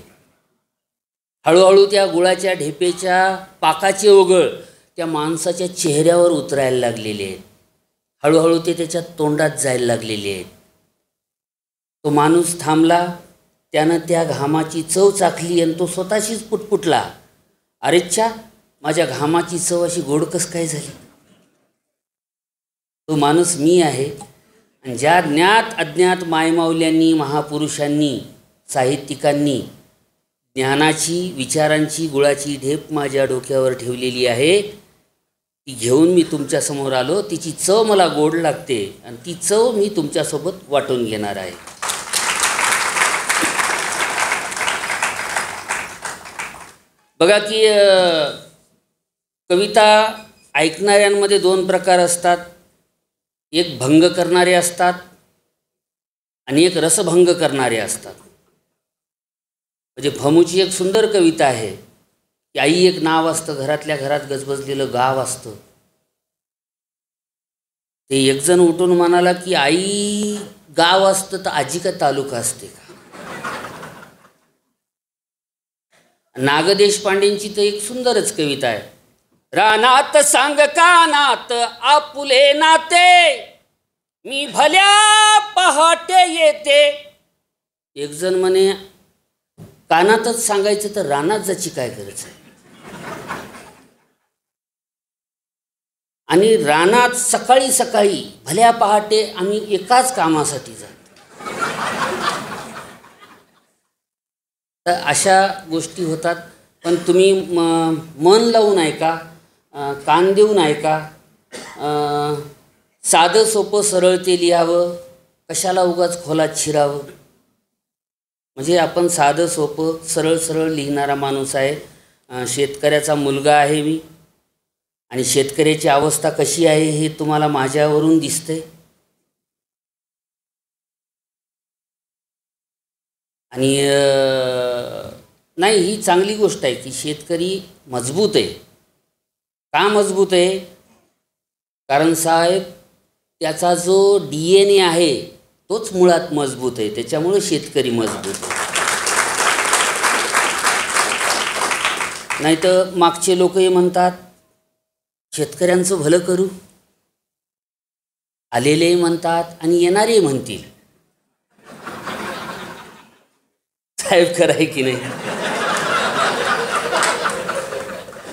[SPEAKER 9] हळूहळू त्या गुळाच्या ढेपेच्या पाकाचे ओघळ त्या माणसाच्या चेहऱ्यावर उतरायला लागलेले आहेत. हळूहळू ते त्याच्या तोंडात जायला लागलेले आहेत. तो माणूस थांबला, त्यानं त्या घामाची चव चाखली आणि तो स्वतःशीच पुटपुटला, अरेच्छा, माझ्या घामाची चव अशी गोड कस काय झाली. तो माणूस मी आहे. आणि ज्या ज्ञात अज्ञात मायमाऊल्यांनी, महापुरुषांनी, साहित्यिकांनी ज्ञानाची, विचारांची गुळाची ढेप माझ्या डोक्यावर ठेवलेली आहे, ती घेऊन मी तुमच्यासमोर आलो. तिची चव मला गोड लागते आणि ती चव मी तुमच्यासोबत वाटून घेणार आहे. बघा की कविता ऐकणाऱ्यांमध्ये दोन प्रकार असतात. एक भंग करणारे असतात आणि एक रसभंग करणारे असतात. म्हणजे भमूची एक सुंदर कविता आहे की आई एक नाव असतं, घरातल्या घरात गजबजलेलं गाव असतं. ते एक जण उठून म्हणाला की आई गाव असतं तर आजी का तालुका असते का. नाग देशपांडेंची तर एक सुंदरच कविता आहे. रानात सांग कानात आपुले नाते, मी भल्या पहाटे येते. एक जण म्हणे कानातच सांगायचं तर रानात जायची काय गरज आहे. आणि रानात सकाळी सकाळी भल्या पहाटे आम्ही एकाच कामासाठी जातो. तर अशा गोष्टी होतात. पण तुम्ही मन लावून ऐका, कान देऊन ऐका. साधं सोपं सरळ ते लिहावं, कशाला उगाच खोलात शिरावं. म्हणजे आपण साधं सोपं सरळ सरळ लिहिणारा माणूस आहे. शेतकऱ्याचा मुलगा आहे मी आणि शेतकऱ्याची अवस्था कशी आहे हे तुम्हाला माझ्यावरून दिसतंय. आणि नाही, ही चांगली गोष्ट आहे की शेतकरी मजबूत आहे. का मजबूत आहे? कारण साहेब त्याचा जो DNA आहे तोच मुळात मजबूत आहे. त्याच्यामुळे शेतकरी मजबूत आहे. नाही तर मागचे लोकही म्हणतात शेतकऱ्यांचं भलं करू, आलेलेही म्हणतात आणि येणारेही म्हणतील. साहेब कराय की नाही?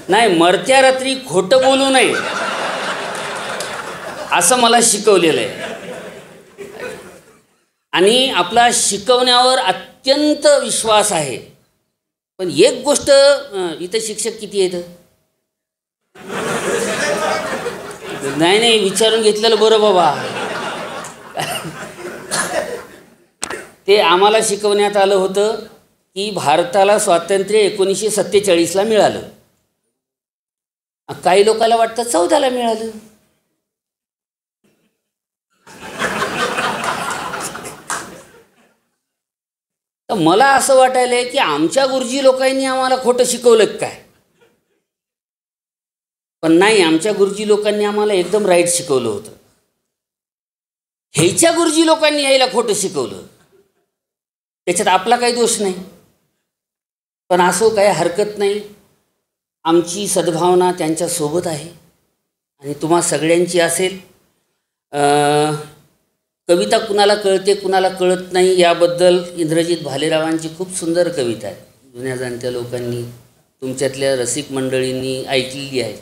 [SPEAKER 9] नाही, मरत्या रात्री खोटं बोलू नये असं मला शिकवलेलं आहे. आणि आपला शिकवण्यावर अत्यंत विश्वास आहे. पण एक गोष्ट, इथं शिक्षक किती आहेत? नाही, विचारून घेतलेलं बरं बाबा. ते आम्हाला शिकवण्यात आलं होतं की भारताला स्वातंत्र्य 1947ला मिळालं. काही लोकांना वाटतं 14ला मिळालं. तर मला असं वाटायलंय की आमच्या गुरुजी लोकांनी आम्हाला खोटं शिकवलं काय. पण नाही, आमच्या गुरुजी लोकांनी आम्हाला एकदम राईट शिकवलं होतं. ह्याच्या गुरुजी लोकांनी ह्याला खोटं शिकवलं, त्याच्यात आपला काही दोष नाही. पण असो काही हरकत नाही. आमची सद्भावना त्यांच्यासोबत आहे आणि तुम्हा सगळ्यांची असेल. कविता कुणाला कळते कुणाला कळत नाही याबद्दल इंद्रजित भालेरावांची खूप सुंदर कविता आहे. जुन्या जाणत्या लोकांनी तुमच्यातल्या रसिक मंडळींनी ऐकलेली आहे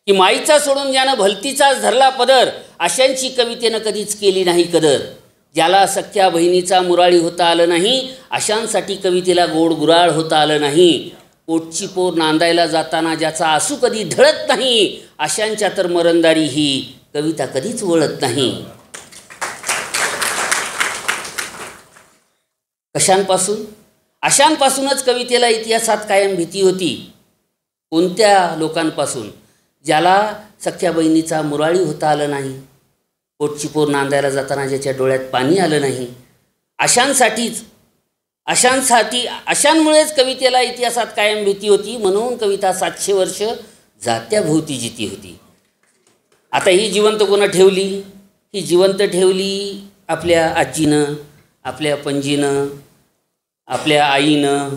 [SPEAKER 9] की माईचा सोडून ज्यानं भलतीचाच धरला पदर, अशांची कवितेनं कधीच केली नाही कदर. ज्याला सख्या बहिणीचा मुराळी होता आलं नाही, अशांसाठी कवितेला गोड गुराळ होता आलं नाही. पोटची पोर नांदायला जाताना ज्याचा आसू कधी ढळत नाही, अशांच्या तर मरणदारी ही कविता कधीच वळत नाही. कशांपासून? अशांपासूनच कवितेला इतिहासात कायम भीती होती. कोणत्या लोकांपासून? ज्याला सख्या बहिणीचा मुराळी होता आलं नाही, पोटची पोर नांदायला जाताना ज्याच्या डोळ्यात पाणी आलं नाही, अशांमुळेच कवितेला इतिहासात कायम भीती होती. म्हणून कविता 700 वर्ष जात्याभोवती जिती होती. आता ही जिवंत कोणं ठेवली? ही जिवंत ठेवली आपल्या आजीनं, आपल्या पणजीनं, आपल्या आईनं.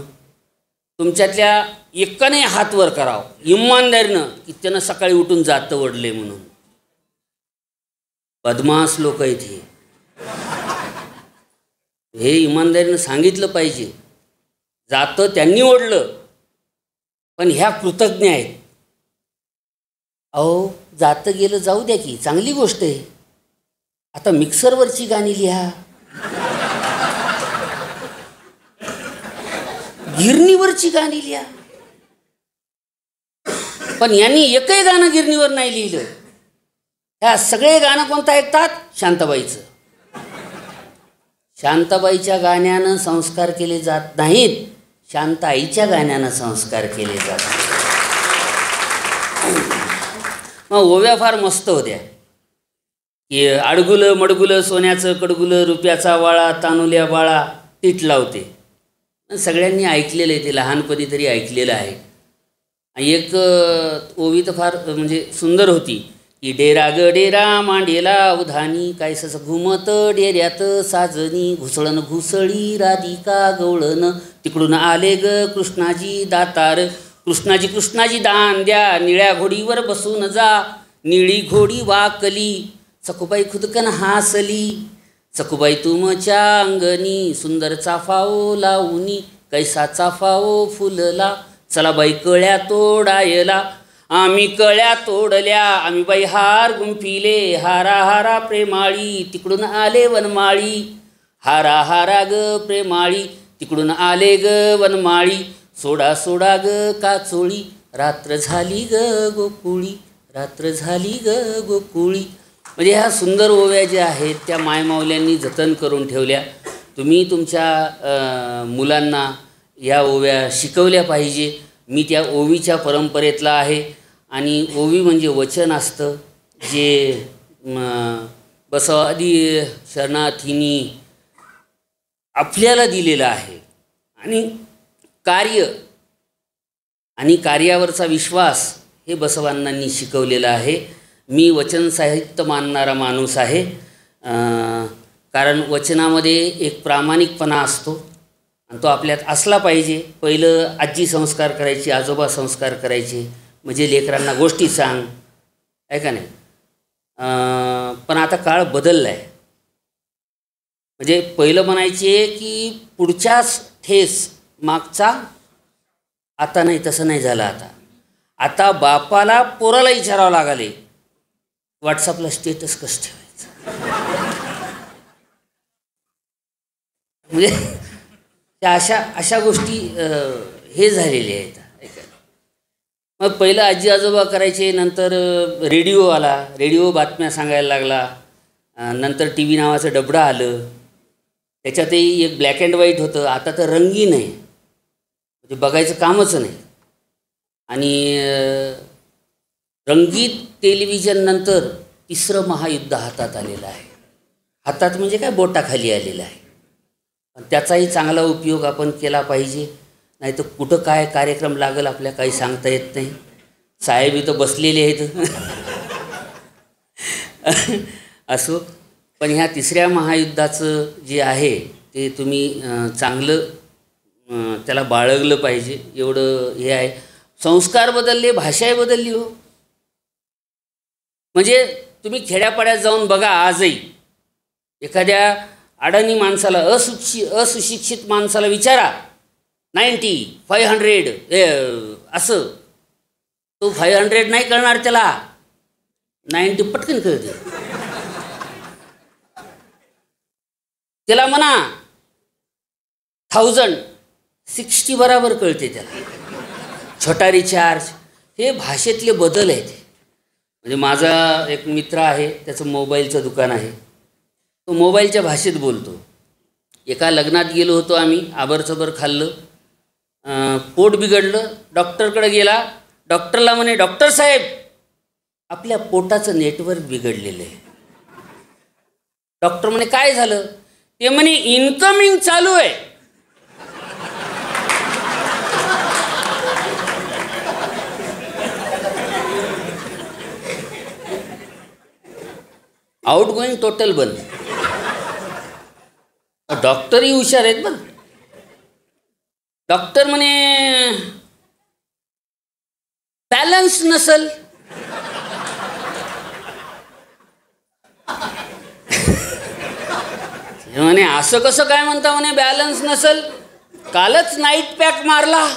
[SPEAKER 9] तुमच्यातल्या एकाने हात वर करावं इमानदारीनं की त्यानं सकाळी उठून जातं वडले म्हणून. बदमाश लोक आहेत हे इमानदारीनं सांगितलं पाहिजे. जातं त्यांनी ओढलं, पण ह्या कृतज्ञ आहेत. अहो जातं गेलं जाऊ द्या की, चांगली गोष्ट आहे. आता मिक्सरवरची गाणी लिहा, गिरणीवरची गाणी लिहा. पण यांनी एकही गाणं गिरणीवर नाही लिहिलं. ह्या सगळे गाणं कोणतं ऐकतात? शांताबाईचं. शांताबाईच्या गाण्यानं संस्कार केले जात नाहीत, शांताईच्या गाण्यानं संस्कार केले जातात. मग ओव्या फार मस्त होत्या की अडगुलं मडगुलं सोन्याचं कडगुलं, रुपयाचा वाळा तानुल्या बाळा तीट लावते. सगळ्यांनी ऐकलेलं आहे ते, लहानपणी तरी ऐकलेलं आहे. एक ओवी तर फार म्हणजे सुंदर होती की डेरा ग डेरा मांडेला उधानी, कायसस घुमत डेऱ्यात साजनी, घुसळण घुसळी राधिका गवळण, तिकडून आले ग कृष्णाजी दातार, कृष्णाजी दान द्या, निळ्या घोडीवर बसून जा, निळी घोडी वाकली, सखुबाई खुदकन हासली, सखुबाई तुमच्या अंगणी, सुंदर चाफाओ लावणी, कैसा चाफाओ फुलला, चला बाई कळ्या तोडायला, आम्ही कळ्या तोडल्या, आम्ही बाई हार गुंफिले, हारा हारा प्रेमाळी, तिकडून आले वनमाळी, हारा हारा ग प्रेमाळी, तिकडून आले ग वनमाळी, सोडा सोडा ग काचोळी, रात्र झाली ग गोकुळी, रात्र झाली ग गोकुळी. म्हणजे ह्या सुंदर ओव्या ज्या आहेत त्या मायमाऊल्यांनी जतन करून ठेवल्या. तुम्ही तुमच्या मुलांना या ओव्या शिकवल्या पाहिजे. मी त्या ओवीच्या परंपरेतला आहे आणि ओवी म्हणजे वचन असतं जे बसवादी शरणार्थींनी आपल्याला दिलेलं आहे आणि कार्यावरचा विश्वास हे बसवांनांनी शिकवलेला आहे. मी वचन साहित्य मानणारा माणूस आहे, कारण वचनामध्ये एक प्रामाणिकपणा असतो आणि तो आपल्यात असला पाहिजे. पहिलं आजी संस्कार करायची, आजोबा संस्कार करायचे, म्हणजे लेकरांना गोष्टी सांग, आहे का नाही. पण आता काळ बदलला आहे. म्हणजे पहिलं म्हणायचे की पुढच्याच ठेस मागचा, आता नाही, तसं नाही झालं. आता बापाला पोराला विचारावं लागले व्हॉट्सअपला स्टेटस कसं ठेवायचं. म्हणजे त्या अशा गोष्टी हे झालेल्या आहेत. मग पहिलं आजी आजोबा करायचे, नंतर रेडिओ आला, रेडिओ बातम्या सांगायला लागला, नंतर टी व्ही नावाचं डबडं आलं, त्याच्यातही एक ब्लॅक अँड व्हाईट होतं, आता तर रंगीन आहे, म्हणजे बघायचं कामच नाही. आणि रंगीत टेलिव्हिजन नंतर तिसरं महायुद्ध हातात आलेलं आहे. हातात म्हणजे काय, बोटाखाली आलेलं आहे. पण त्याचाही चांगला उपयोग आपण केला पाहिजे, नाही तर कुठं काय कार्यक्रम लागेल आपल्या काही सांगता येत नाही. साहेब इथं बसलेले आहेत असो. पण ह्या तिसऱ्या महायुद्धाचं जे आहे ते तुम्ही चांगलं त्याला बाळगलं पाहिजे, एवढं हे आहे. संस्कार बदलले, भाषाही बदलली हो. म्हणजे तुम्ही खेड्यापाड्यात जाऊन बघा, आजही एखाद्या अडाणी माणसाला, अशिक्षित माणसाला विचारा 90, 500 असं, तो 500 नाही कळणार, त्याला 90 पटकन कळते. त्याला म्हणा 1060 बराबर कळते त्याला. छोटा रिचार्ज, हे भाषेतले बदल आहेत. म्हणजे माझा एक मित्र आहे, त्याचं मोबाईलचं दुकान आहे. तो मोबाईलच्या भाषेत बोलतो. एका लग्नात गेलो होतो आम्ही, आबरचबर खाल्लं, पोट बिघडलं, डॉक्टरकडे गेला. डॉक्टरला म्हणे, डॉक्टर साहेब आपल्या पोटाचं नेटवर्क बिघडलेलं आहे. डॉक्टर म्हणे, काय झालं? ते म्हणे, इन्कमिंग चालू आहे. आउट गोईंग टोटल बंद. डॉक्टरही हुशार आहेत बरं. डॉक्टर म्हणे बॅलन्स नसल. म्हणे असं कसं काय म्हणता? म्हणे बॅलन्स नसल, कालच नाईट पॅक मारला.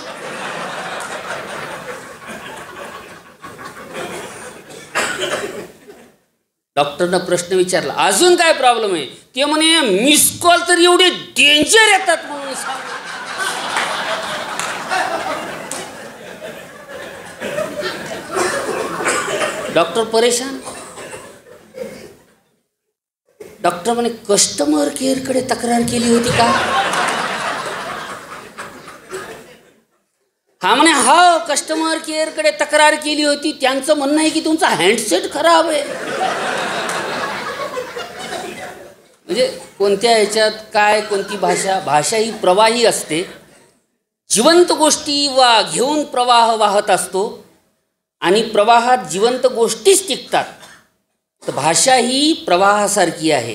[SPEAKER 9] डॉक्टरनं प्रश्न विचारला, अजून काय प्रॉब्लेम आहे? ते म्हणे मिस कॉल तर एवढे डेंजर येतात म्हणून सांग. डॉक्टर परेशान. डॉक्टर म्हणे कस्टमर केअरकडे तक्रार केली होती का? हा म्हणे हा कस्टमर केअरकडे तक्रार केली होती. त्यांचं म्हणणं आहे की तुमचा हँडसेट खराब आहे. म्हणजे कोणत्या ह्याच्यात काय, कोणती भाषा ही प्रवाही असते. जिवंत गोष्टी घेऊन प्रवाह वाहत असतो आणि प्रवाहात जिवंत गोष्टीच टिकतात. तर भाषा ही प्रवाहासारखी आहे.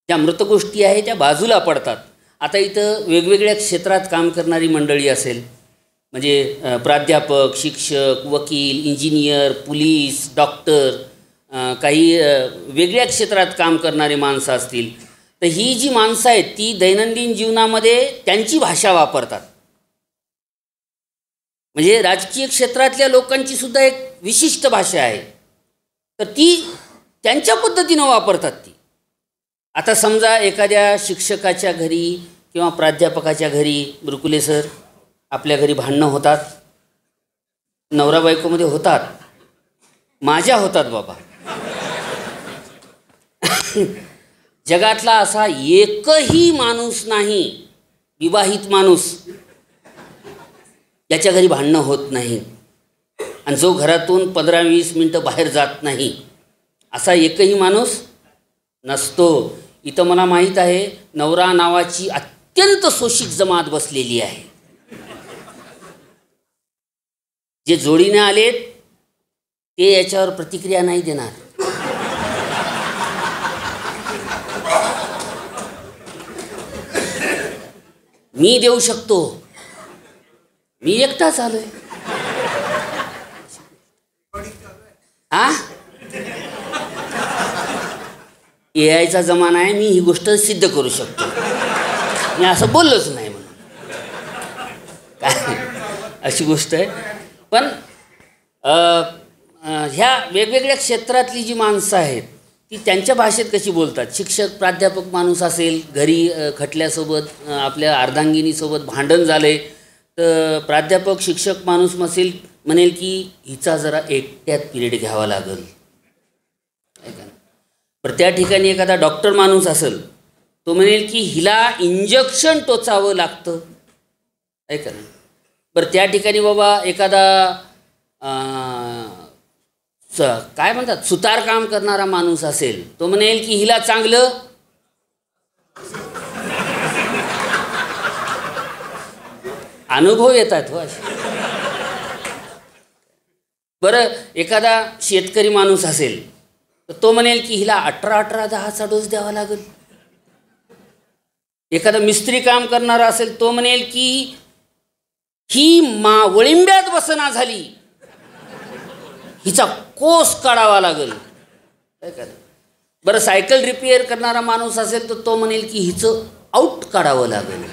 [SPEAKER 9] ज्या मृत गोष्टी आहेत त्या बाजूला पडतात. आता इथं वेगवेगळ्या क्षेत्रात काम करणारी मंडळी असेल, म्हणजे प्राध्यापक, शिक्षक, वकील, इंजिनियर, पोलीस, डॉक्टर, काही वेगळ्या क्षेत्रात काम करणारी माणसं असतील, तर ही जी माणसं आहेत ती दैनंदिन जीवनामध्ये त्यांची भाषा वापरतात. म्हणजे राजकीय क्षेत्रातल्या लोकांची सुद्धा एक विशिष्ट भाषा आहे, तर ती त्यांच्या पद्धतीनं वापरतात ती. आता समजा एखाद्या शिक्षकाच्या घरी किंवा प्राध्यापकाच्या घरी, बुरकुले सर, आपल्या घरी भांडणं होतात, नवरा बायकोमध्ये होतात, माझ्या होतात बाबा. जगातला असा एकही माणूस नाही, विवाहित माणूस, ज्याच्या घरी भांडणं होत नाही आणि जो घरातून 15-20 मिनटं बाहेर जात नाही, असा एकही माणूस नसतो. इथं मला माहीत आहे, नवरा नावाची अत्यंत शोषित जमात बसलेली आहे. जे जोडीने आलेत ते याच्यावर प्रतिक्रिया नाही देणार. मी देऊ शकतो, मी एकटाच आलोय. हा, AI चा जमाना आहे, मी ही गोष्ट सिद्ध करू शकतो. मी असं बोललोच नाही म्हणून काय अशी गोष्ट आहे. पण ह्या वेगवेगळ्या क्षेत्रातली जी माणसं आहेत ती त्यांच्या भाषेत कशी बोलतात. शिक्षक, प्राध्यापक माणूस असेल, घरी खटल्यासोबत आपल्या अर्धांगिनीसोबत भांडण झाले, तर प्राध्यापक शिक्षक माणूस म्हणेल की हिचा जरा एकट्यात पिरियड घ्यावा लागेल. पण त्या ठिकाणी एखादा डॉक्टर माणूस असेल, तो म्हणेल की हिला इंजेक्शन टोचावं लागतं. ऐका ना. बरं, त्या ठिकाणी बाबा एखादा काय म्हणतात सुतार काम करणारा माणूस असेल, तो म्हणेल की हिला चांगलं अनुभव येतात हो असे. बरं, एखादा शेतकरी माणूस असेल तर तो म्हणेल की हिला 18-18, 10चा डोस द्यावा लागेल. एखादा मिस्त्री काम करणारा असेल तो म्हणेल की ही वळिंब्यात बसना झाली, हिचा कोस काढावा लागेल. काय करा. बरं, सायकल रिपेअर करणारा माणूस असेल तर तो म्हणेल की हिचं आऊट काढावं लागेल.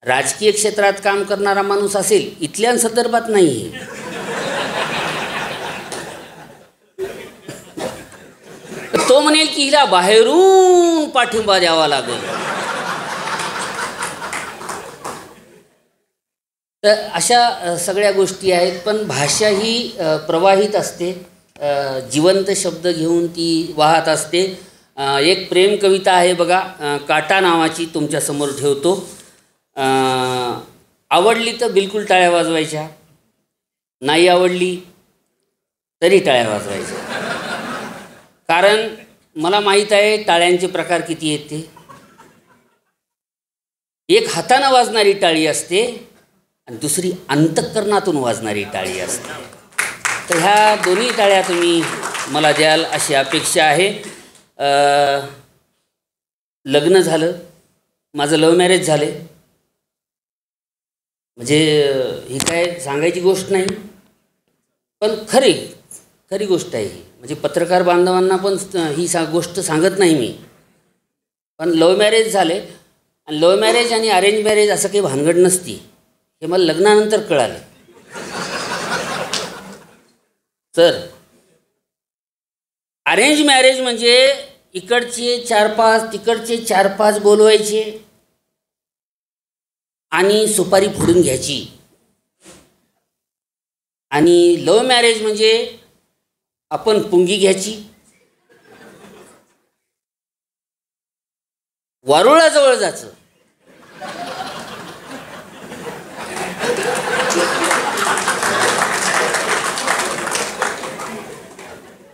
[SPEAKER 9] राजकीय क्षेत्रात काम करणारा माणूस असेल, इथल्या संदर्भात नाही, तो म्हणेल की हिला बाहेरून पाठिंबा द्यावा लागेल. तर अशा सगळ्या गोष्टी आहेत. पण भाषा ही प्रवाहित असते, जिवंत शब्द घेऊन ती वाहत असते. एक प्रेम कविता आहे बघा, काटा नावाची, तुमच्यासमोर ठेवतो. आवडली तर बिलकुल टाळ्या वाजवायच्या, नाही आवडली तरी टाळ्या वाजवायच्या. कारण मला माहीत आहे टाळ्यांचे प्रकार किती आहेत ते. एक हातानं वाजणारी टाळी असते आणि दुसरी अंतःकरणातून वाजणारी टाळी असते. तर ह्या दोन्ही टाळ्या तुम्ही मला द्याल अशी अपेक्षा आहे. लग्न झालं, माझं लव्ह मॅरेज झाले, म्हणजे ही काय सांगायची गोष्ट नाही, पण खरी गोष्ट आहे ही. म्हणजे पत्रकार बांधवांना पण ही गोष्ट सांगत नाही मी. पण लव्ह मॅरेज झाले, आणि लव्ह मॅरेज आणि अरेंज मॅरेज असं काही भानगड नसती, हे मला लग्नानंतर कळालं. तर अरेंज मॅरेज म्हणजे इकडचे 4-5 तिकडचे 4-5 बोलवायचे आणि सुपारी फोडून घ्यायची. आणि लव्ह मॅरेज म्हणजे आपण पुंगी घ्यायची, वारुळाजवळ जायचं,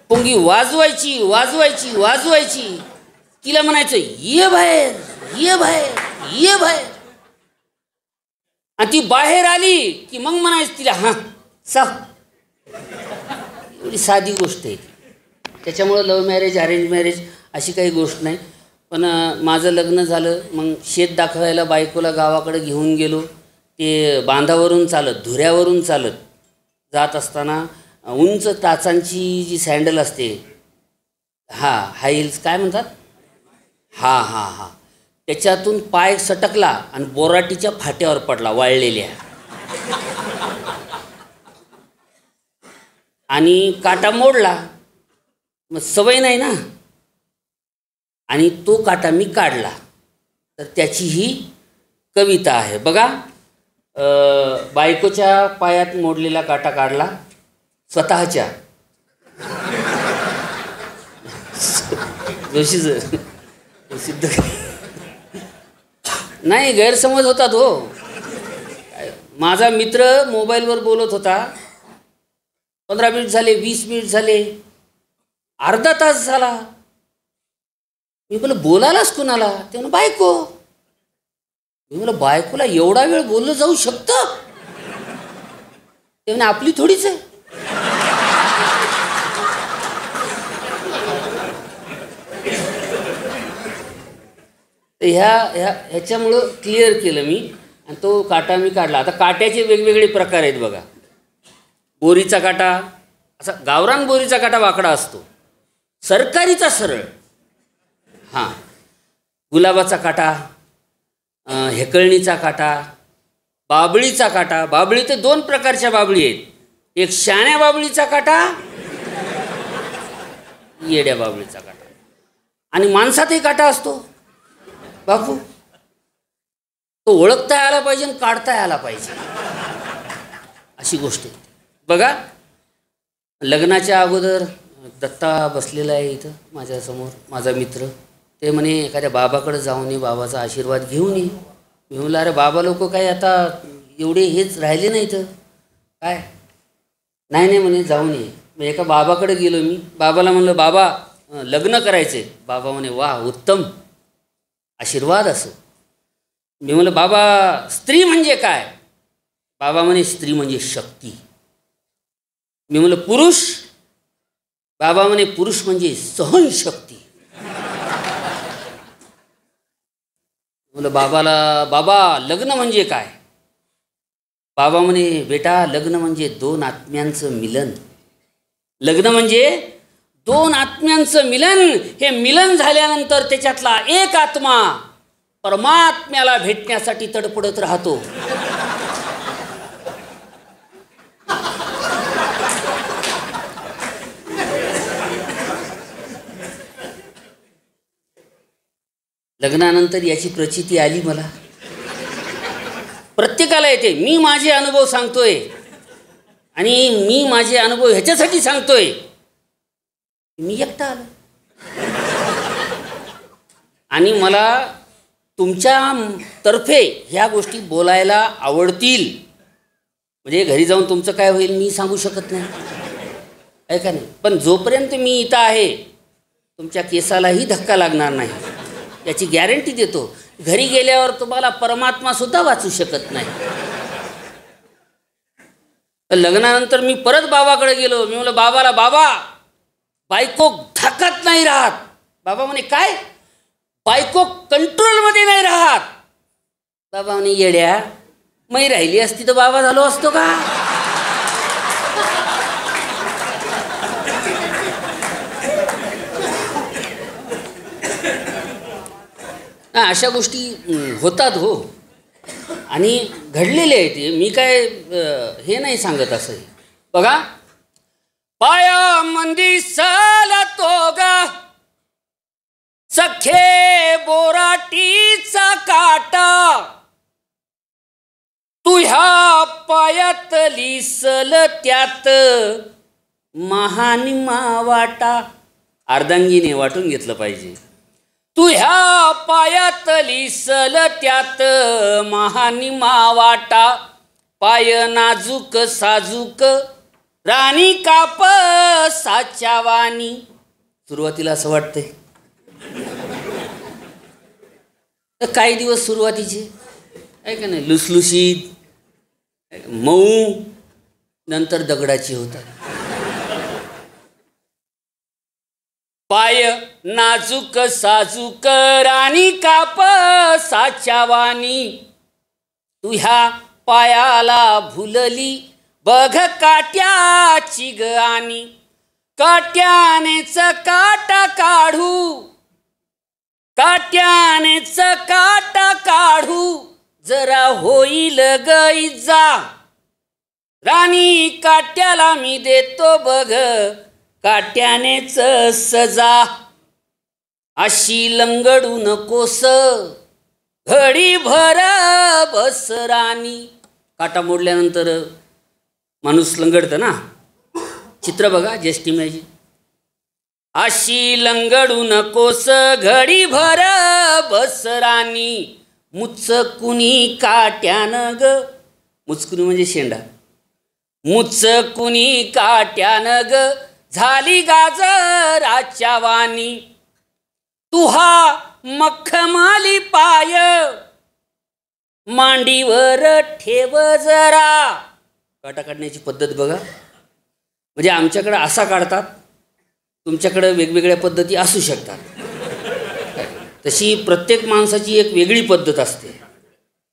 [SPEAKER 9] पुंगी वाजवायची वाजवायची वाजवायची, तिला म्हणायचं ये बाहेर ये बाहेर ये बाहेर, आणि ती बाहेर आली की मग म्हणायचं तिला हां सा. एवढी साधी गोष्ट आहे. त्याच्यामुळं लव्ह मॅरेज अरेंज मॅरेज अशी काही गोष्ट नाही. पण माझं लग्न झालं, मग शेत दाखवायला बायकोला गावाकडे घेऊन गेलो. ते बांधावरून चालत, धुऱ्यावरून चालत जात असताना उंच टाचांची जी सँडल असते, हाय हिल्स काय म्हणतात, हां त्याच्यातून पाय सटकला आणि बोराटीच्या फाट्यावर पडला वाळलेल्या, आणि काटा मोडला. मग सवय नाही ना, आणि तो काटा मी काढला. तर त्याची ही कविता आहे बघा. बायकोच्या पायात मोडलेला काटा काढला, स्वतःच्या सिद्ध नाही, गैरसमज होता तो. माझा मित्र मोबाईलवर बोलत होता, 15 मिनिट झाले, 20 मिनिट झाले, अर्धा तास झाला. मी बोल बोलायलाच कुणाला, ते म्हणून बायको. मी म्हणलं बायकोला एवढा वेळ बोललं जाऊ शकतं? ते म्हणे आपली थोडीच आहे. ह्याच्यामुळं क्लिअर केलं मी, आणि तो काटा मी काढला. आता काट्याचे वेगवेगळे प्रकार आहेत बघा. बोरीचा काटा, असा गावरान बोरीचा काटा वाकडा असतो, सरकारीचा सरळ, हां, गुलाबाचा काटा, हेकळणीचा काटा, बाबळीचा काटा. बाबळी ते 2 प्रकारच्या बाबळी आहेत, एक शाण्या बाबळीचा काटा, येड्या बाबळीचा काटा. आणि माणसातही काटा असतो बापू, तो ओळखता आला पाहिजे आणि काढता आला पाहिजे, अशी गोष्ट आहे बघा. लग्नाच्या अगोदर दत्ता बसलेला आहे इथं माझ्यासमोर, माझा मित्र. ते म्हणे एखाद्या बाबाकडे जाऊन ये, बाबाचा आशीर्वाद घेऊन ये. मी म्हणलं अरे बाबा लोक काय आता एवढे हेच राहिले नाही तर काय, नाही म्हणे जाऊन ये. मग एका बाबाकडे गेलो मी. बाबाला म्हणलं बाबा लग्न करायचे. बाबा म्हणे वा उत्तम, आशीर्वाद असो. मी म्हणलं बाबा स्त्री म्हणजे काय? बाबा म्हणे स्त्री म्हणजे शक्ती. मी म्हणलं पुरुष? बाबा म्हणे पुरुष म्हणजे सहनशक्ती. म्हणलं बाबा लग्न म्हणजे काय? बाबा म्हणे बेटा लग्न म्हणजे दोन आत्म्यांचं मिलन. लग्न म्हणजे दोन आत्म्यांचं मिलन. हे मिलन झाल्यानंतर त्याच्यातला एक आत्मा परमात्म्याला भेटण्यासाठी तडपडत राहतो. लग्नानंतर याची प्रचिती आली मला. प्रत्येकाला येते. मी माझे अनुभव सांगतोय आणि मी माझे अनुभव ह्याच्यासाठी सांगतोय, मी एकटा आलो आणि मला तुमच्या तर्फे ह्या गोष्टी बोलायला आवडतील. म्हणजे घरी जाऊन तुमचं काय होईल मी सांगू शकत नाही, आहे का नाही. पण जोपर्यंत मी इथं आहे तुमच्या केसालाही धक्का लागणार नाही याची गॅरंटी देतो. घरी गेल्यावर तुम्हाला परमात्मासुद्धा वाचू शकत नाही. लग्नानंतर मी परत बाबाकडे गेलो. मी म्हणलं बाबा बायको धाकात नाही राहत. बाबा म्हणे काय? बायको कंट्रोलमध्ये नाही राहत. बाबा म्हणे येड्या, मै राहिली असती तर बाबा झालो असतो का? अशा गोष्टी होतात हो, आणि घडलेले आहेत. मी काय हे नाही सांगत असं. बघा पाया मंदी चालतो गा सखे बोराटीचा काटा, तू ह्या पायातली सल त्यात महानिमा वाटा. अर्धांगीने वाटून घेतलं पाहिजे. तू ह्या पायातली सल त्यात महानिमा वाटा, पाय नाजूक साजूक राणी काप साच्या वाणी. सुरुवातीला असं वाटतंय. काही दिवस सुरुवातीचे आहे का नाही लुसलुशीत मऊ, नंतर दगडाची होतात. पाय नाजूक साजूक राणी काप साच्या वाणी, तू ह्या पायाला भुलली बघ काट्याची ग आणि, काट्यानेच काटा काढू, काट्यानेच काटा काढू जरा होईल गई जा, राणी काट्याला मी देतो बघ काट्यानेच सजा. अशी लंगडू नकोस घडी भर बस राणी. काटा मोडल्यानंतर माणूस लंगडतं ना, चित्र बघा जस्ट इमॅजिन. अशी लंगडू नकोस घडी भर बस राणी, मुचकुनी काट्यानं ग, मुचकुनी म्हणजे शेंडा, मुचकुनी काट्यानं ग झाली गाजराच्या वाणी. तू हा मखमाली पाय मांडीवर ठेव जरा. काटा काढण्याची पद्धत बघा. म्हणजे आमच्याकडे असा काढतात, तुमच्याकडे वेगवेगळ्या पद्धती असू शकतात. तशी प्रत्येक माणसाची एक वेगळी पद्धत असते,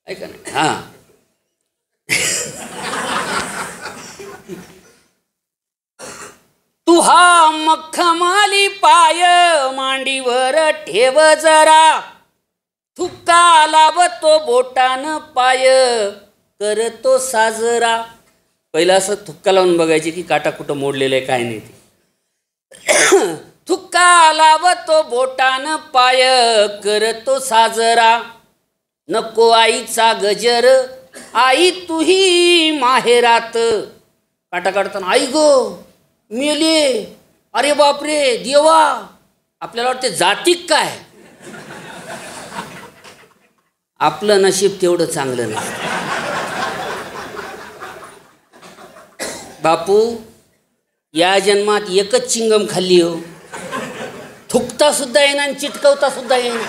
[SPEAKER 9] आहे का नाही. हां तू हा मखमाली पाय मांडीवर ठेव जरा, थुक्का लावतो बोटानं पाय करतो साजरा. पहिला असं थुक्का लावून बघायचे की काटा कुठं मोडलेलं आहे काय नाही ते. थुक्का लावतो बोटानं पाय करतो साजरा, नको आईचा गजर आई तुही माहेरात. काटा काढताना आई गो मेले, अरे बापरे देवा, आपल्याला वाटते जातीक काय. आपलं नशीब तेवढं चांगलं नाही. बापू या जन्मात एकच चिंगम खाल्ली हो, थुकता सुद्धा येईना आणि चिटकवता सुद्धा येईना.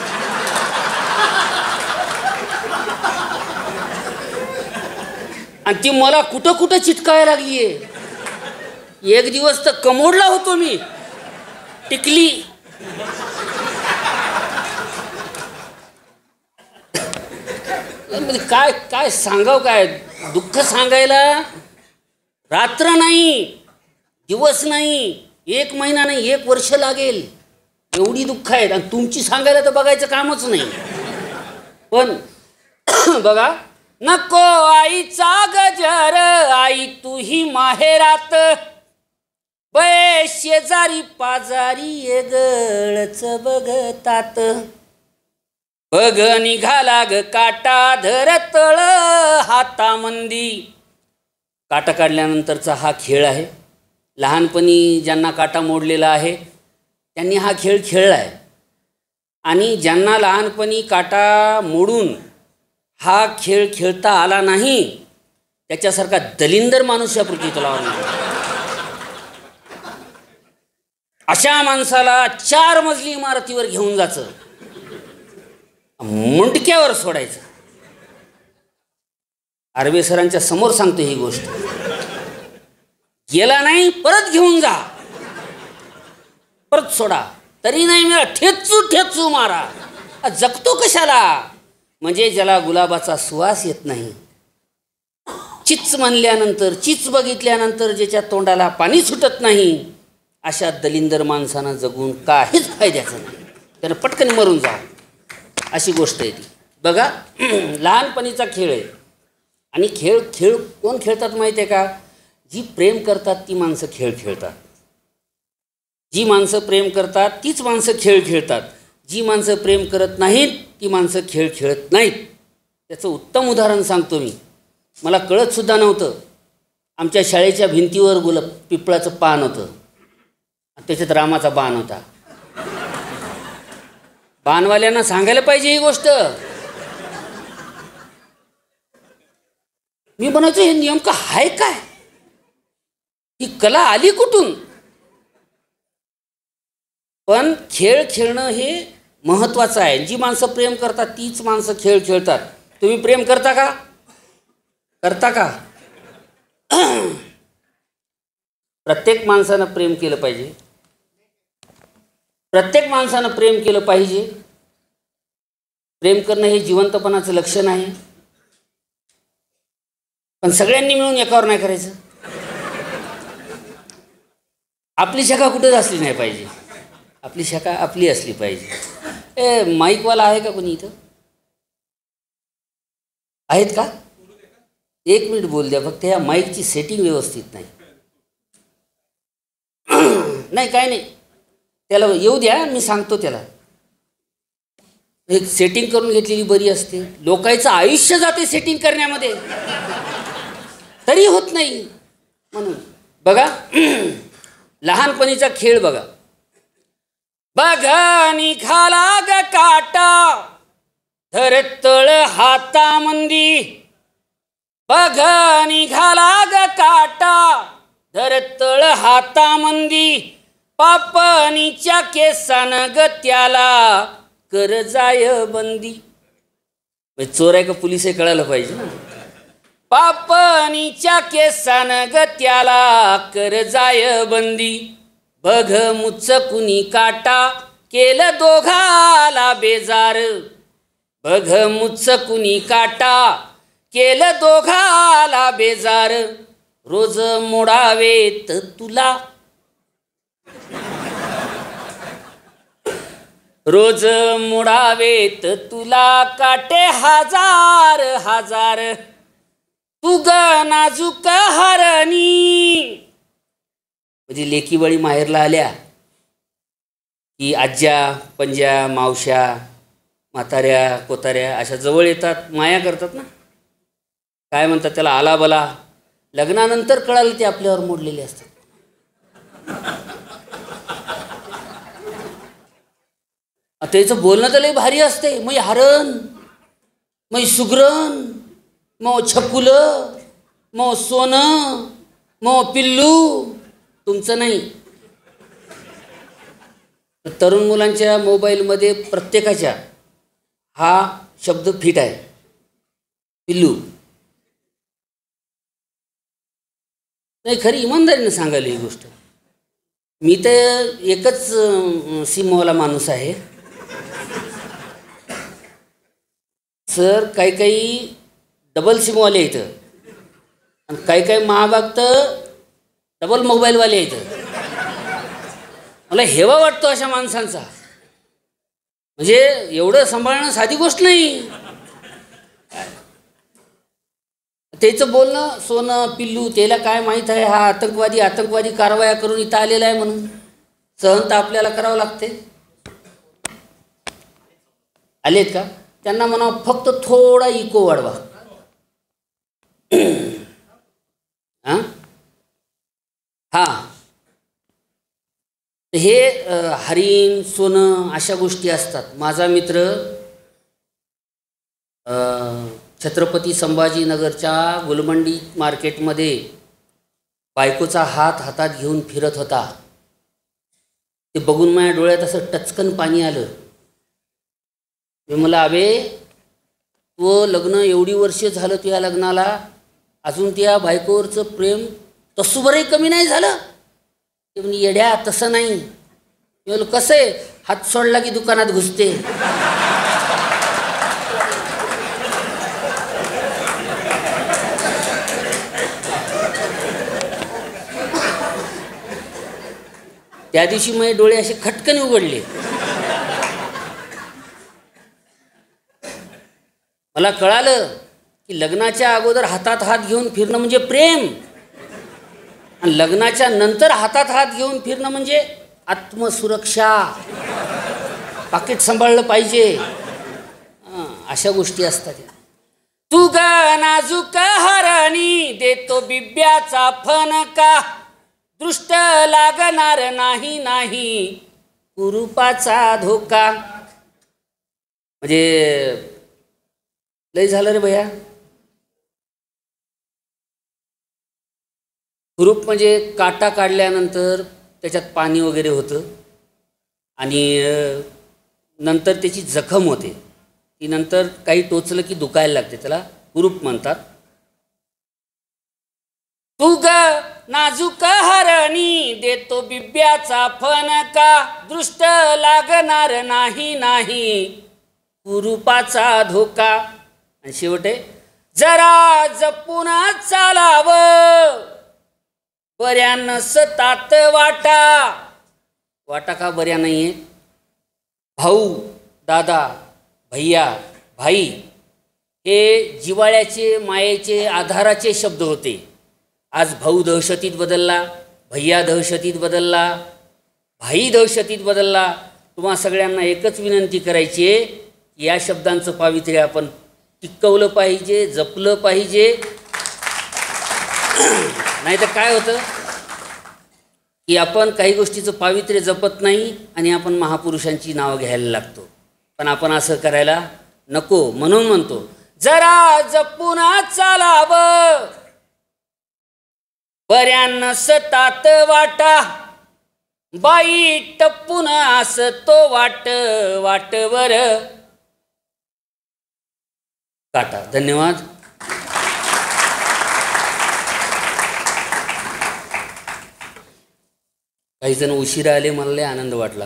[SPEAKER 9] आणि ती मला कुठं कुठं चिटकायला लागलीये. एक दिवस तर कमोडला होतो मी, टिकली. म्हणजे काय काय सांगाव, काय दुःख सांगायला रात्र नाही, दिवस नाही, 1 महिना नाही, 1 वर्ष लागेल, एवढी दुःख आहेत. आणि तुमची सांगायला तर बघायचं कामच नाही. पण बघा, नको आईचा गजर, आई तू ही माहेरात, बे शेजारी पाजारी येगळच बघतात, बघ निघाला ग काटा धर तळ हातामंदी. काटा काढल्यानंतरचा हा खेळ आहे. लहानपणी ज्यांना काटा मोडलेला आहे त्यांनी हा खेळ खेळला आहे. आणि ज्यांना लहानपणी काटा मोडून हा खेळ खेळता आला नाही त्याच्यासारखा दलिंदर माणूस या पृथ्वी तलावर नाही. अशा माणसाला 4 मजली इमारतीवर घेऊन जायचं, मुंडक्यावर सोडायचं. आर्वे सरांच्या समोर सांगतो ही गोष्ट. गेला नाही परत घेऊन जा, परत सोडा, तरी नाही मिळा ठेचू ठेचू मारा. जगतो कशाला? म्हणजे ज्याला गुलाबाचा सुवास येत नाही, चिच म्हणल्यानंतर, चिच बघितल्यानंतर ज्याच्या तोंडाला पाणी सुटत नाही, अशा दलिंदर माणसानं जगून काहीच फायद्याचं नाही. त्यानं पटकन मरून जा, अशी गोष्ट आहे ती. बघा, लहानपणीचा खेळ आहे. आणि खेळ कोण खेळतात माहिती आहे का? जी प्रेम करतात ती माणसं खेळ खेळतात. जी माणसं प्रेम करतात तीच माणसं खेळ खेळतात. जी माणसं प्रेम करत नाहीत ती माणसं खेळ खेळत नाहीत. त्याचं उत्तम उदाहरण सांगतो मी. मला कळतसुद्धा नव्हतं. आमच्या शाळेच्या भिंतीवर पिपळाचं पान होतं, त्याच्यात रामाचा बाण होता. बाणवाल्यांना सांगायला पाहिजे ही गोष्ट. मी म्हणायचो हे नेमकं आहे काय? ही कला आली कुठून? पण खेळ खेळणं हे महत्त्वाचं आहे. जी माणसं प्रेम करतात तीच माणसं खेळ खेळतात. तुम्ही प्रेम करता का? करता का? प्रत्येक माणसानं प्रेम केलं पाहिजे. प्रत्येक माणसानं प्रेम केलं पाहिजे. प्रेम करणं हे जिवंतपणाचं लक्षण आहे. पण सगळ्यांनी मिळून एकावर नाही करायचं. आपली शाखा कुठेच असली नाही पाहिजे. आपली शाखा आपली असली पाहिजे. माईकवाला आहे का कोणी इथं? आहेत का? 1 मिनिट बोल द्या फक्त. ह्या माईकची सेटिंग व्यवस्थित नाही. नाही काय नाही, त्याला येऊ द्या, मी सांगतो त्याला. एक सेटिंग करून घेतलेली बरी असते. लोकांचं आयुष्य जाते सेटिंग करण्यामध्ये, तरी होत नाही. म्हणून बघा, लहानपणीचा खेळ बघा. बघा निघाला ग काटा धर तळ हातामंदी, बघा निघाला ग काटा धर तळ हातामंदी, पापणीच्या केसानं ग त्याला कर जाय बंदी. चोर आहे का पोलीस आहे कळायला पाहिजे ना. पापणीच्या केसानं ग त्याला कर जाय बंदी, बघ मुचकुनी काटा केलं दोघाला बेजार, बघ मुचकुनी काटा केलं दोघाला बेजार, रोज मोडावेत तुला, रोज मोडावेत तुला काटे हजार हजार, तू ग नाजूक हरणी. म्हणजे लेकीबळी माहेरला आल्या की आज्या पंज्या मावश्या म्हाताऱ्या कोताऱ्या अशा जवळ येतात, माया करतात ना. काय म्हणतात त्याला? आलाबला. लग्नानंतर कळालं ते आपल्यावर मोडलेले असतात. त्याचं बोलणं तर लय भारी असते. मै हरण, मै सुगरण, मो छकुलं, मो सोनं, मो पिल्लू. तुमचं नाही. तरुण मुलांच्या मोबाईलमध्ये प्रत्येकाच्या हा शब्द फिट आहे, पिल्लू. नाही, खरी इमानदारीनं सांगायला ही गोष्ट. मी तर एकच सिमवाला माणूस आहे. सर काही काही डबल सिमवाले इथं आणि काही काही महाभाग तर डबल मोबाईलवाले इथं. मला हेवा वाटतो अशा माणसांचा. म्हणजे एवढं सांभाळणं साधी गोष्ट नाही. त्याचं बोलणं सोनं पिल्लू त्याला काय माहीत आहे हा आतंकवादी कारवाया करून इथं आलेला आहे म्हणून. सहन तर आपल्याला करावं लागते. आलेत का त्यांना म्हणा फक्त थोडा इको वाढवा. हां हे हरिण सोनं अशा गोष्टी असतात. माझा मित्र छत्रपती संभाजीनगरच्या गुलमंडी मार्केटमध्ये बायकोचा हातात घेऊन फिरत होता. ते बघून माझ्या डोळ्यात असं टचकन पाणी आलं. मी मला अबे तो लग्न एवढी वर्ष झालं तुझ्या लग्नाला अजून त्या बायकोवरचं प्रेम तसूभरही कमी नाही झालं. ते म्हणजे येड्या तसं नाही. मी बोललो कसं आहे हात सोडला की दुकानात घुसते. त्या दिवशी माझे डोळे असे खटकन उघडले. मला कळालं की लग्नाच्या अगोदर हातात हात घेऊन फिरणं म्हणजे प्रेम आणि लग्नाच्या नंतर हातात हात घेऊन फिरणं म्हणजे आत्मसुरक्षा. पाकिट सांभाळलं पाहिजे. अशा गोष्टी असतात. तू गा नाजूक हरणी देतो बिब्याचा फणका दृष्ट लागणार नाही कुरूपाचा धोका. म्हणजे लय झालं रे भैया. कुरूप म्हणजे काटा काढल्यानंतर त्याच्यात पाणी वगैरे होतं आणि नंतर त्याची जखम होते. ती नंतर काही टोचलं की दुखायला लागते. त्याला कुरूप म्हणतात. तू ग नाजूक हरणी देतो बिब्याचा फणका दृष्ट लागणार नाही कुरूपाचा धोका. आणि शेवटे जरा जपून चालावं बऱ्यानं सतात वाटा का बऱ्या नाहीये. भाऊ दादा भैया भाई हे जिव्हाळ्याचे मायेचे आधाराचे शब्द होते. आज भाऊ दहशतीत बदलला, भैया दहशतीत बदलला, भाई दहशतीत बदलला. तुम्हा सगळ्यांना एकच विनंती करायची आहे की या शब्दांचं पावित्र्य आपण टिकवलं पाहिजे, जपलं पाहिजे. नाही तर काय होतं की आपण काही गोष्टीचं पावित्र्य जपत नाही आणि आपण महापुरुषांची नावं घ्यायला लागतो. पण आपण असं करायला नको. म्हणून म्हणतो जरा जपून चालावं बऱ्यानं सतात वाटा बाई टप्पून असतो वाटवर काटा. धन्यवाद. काही जण उशिरा आले. मला लय आनंद वाटला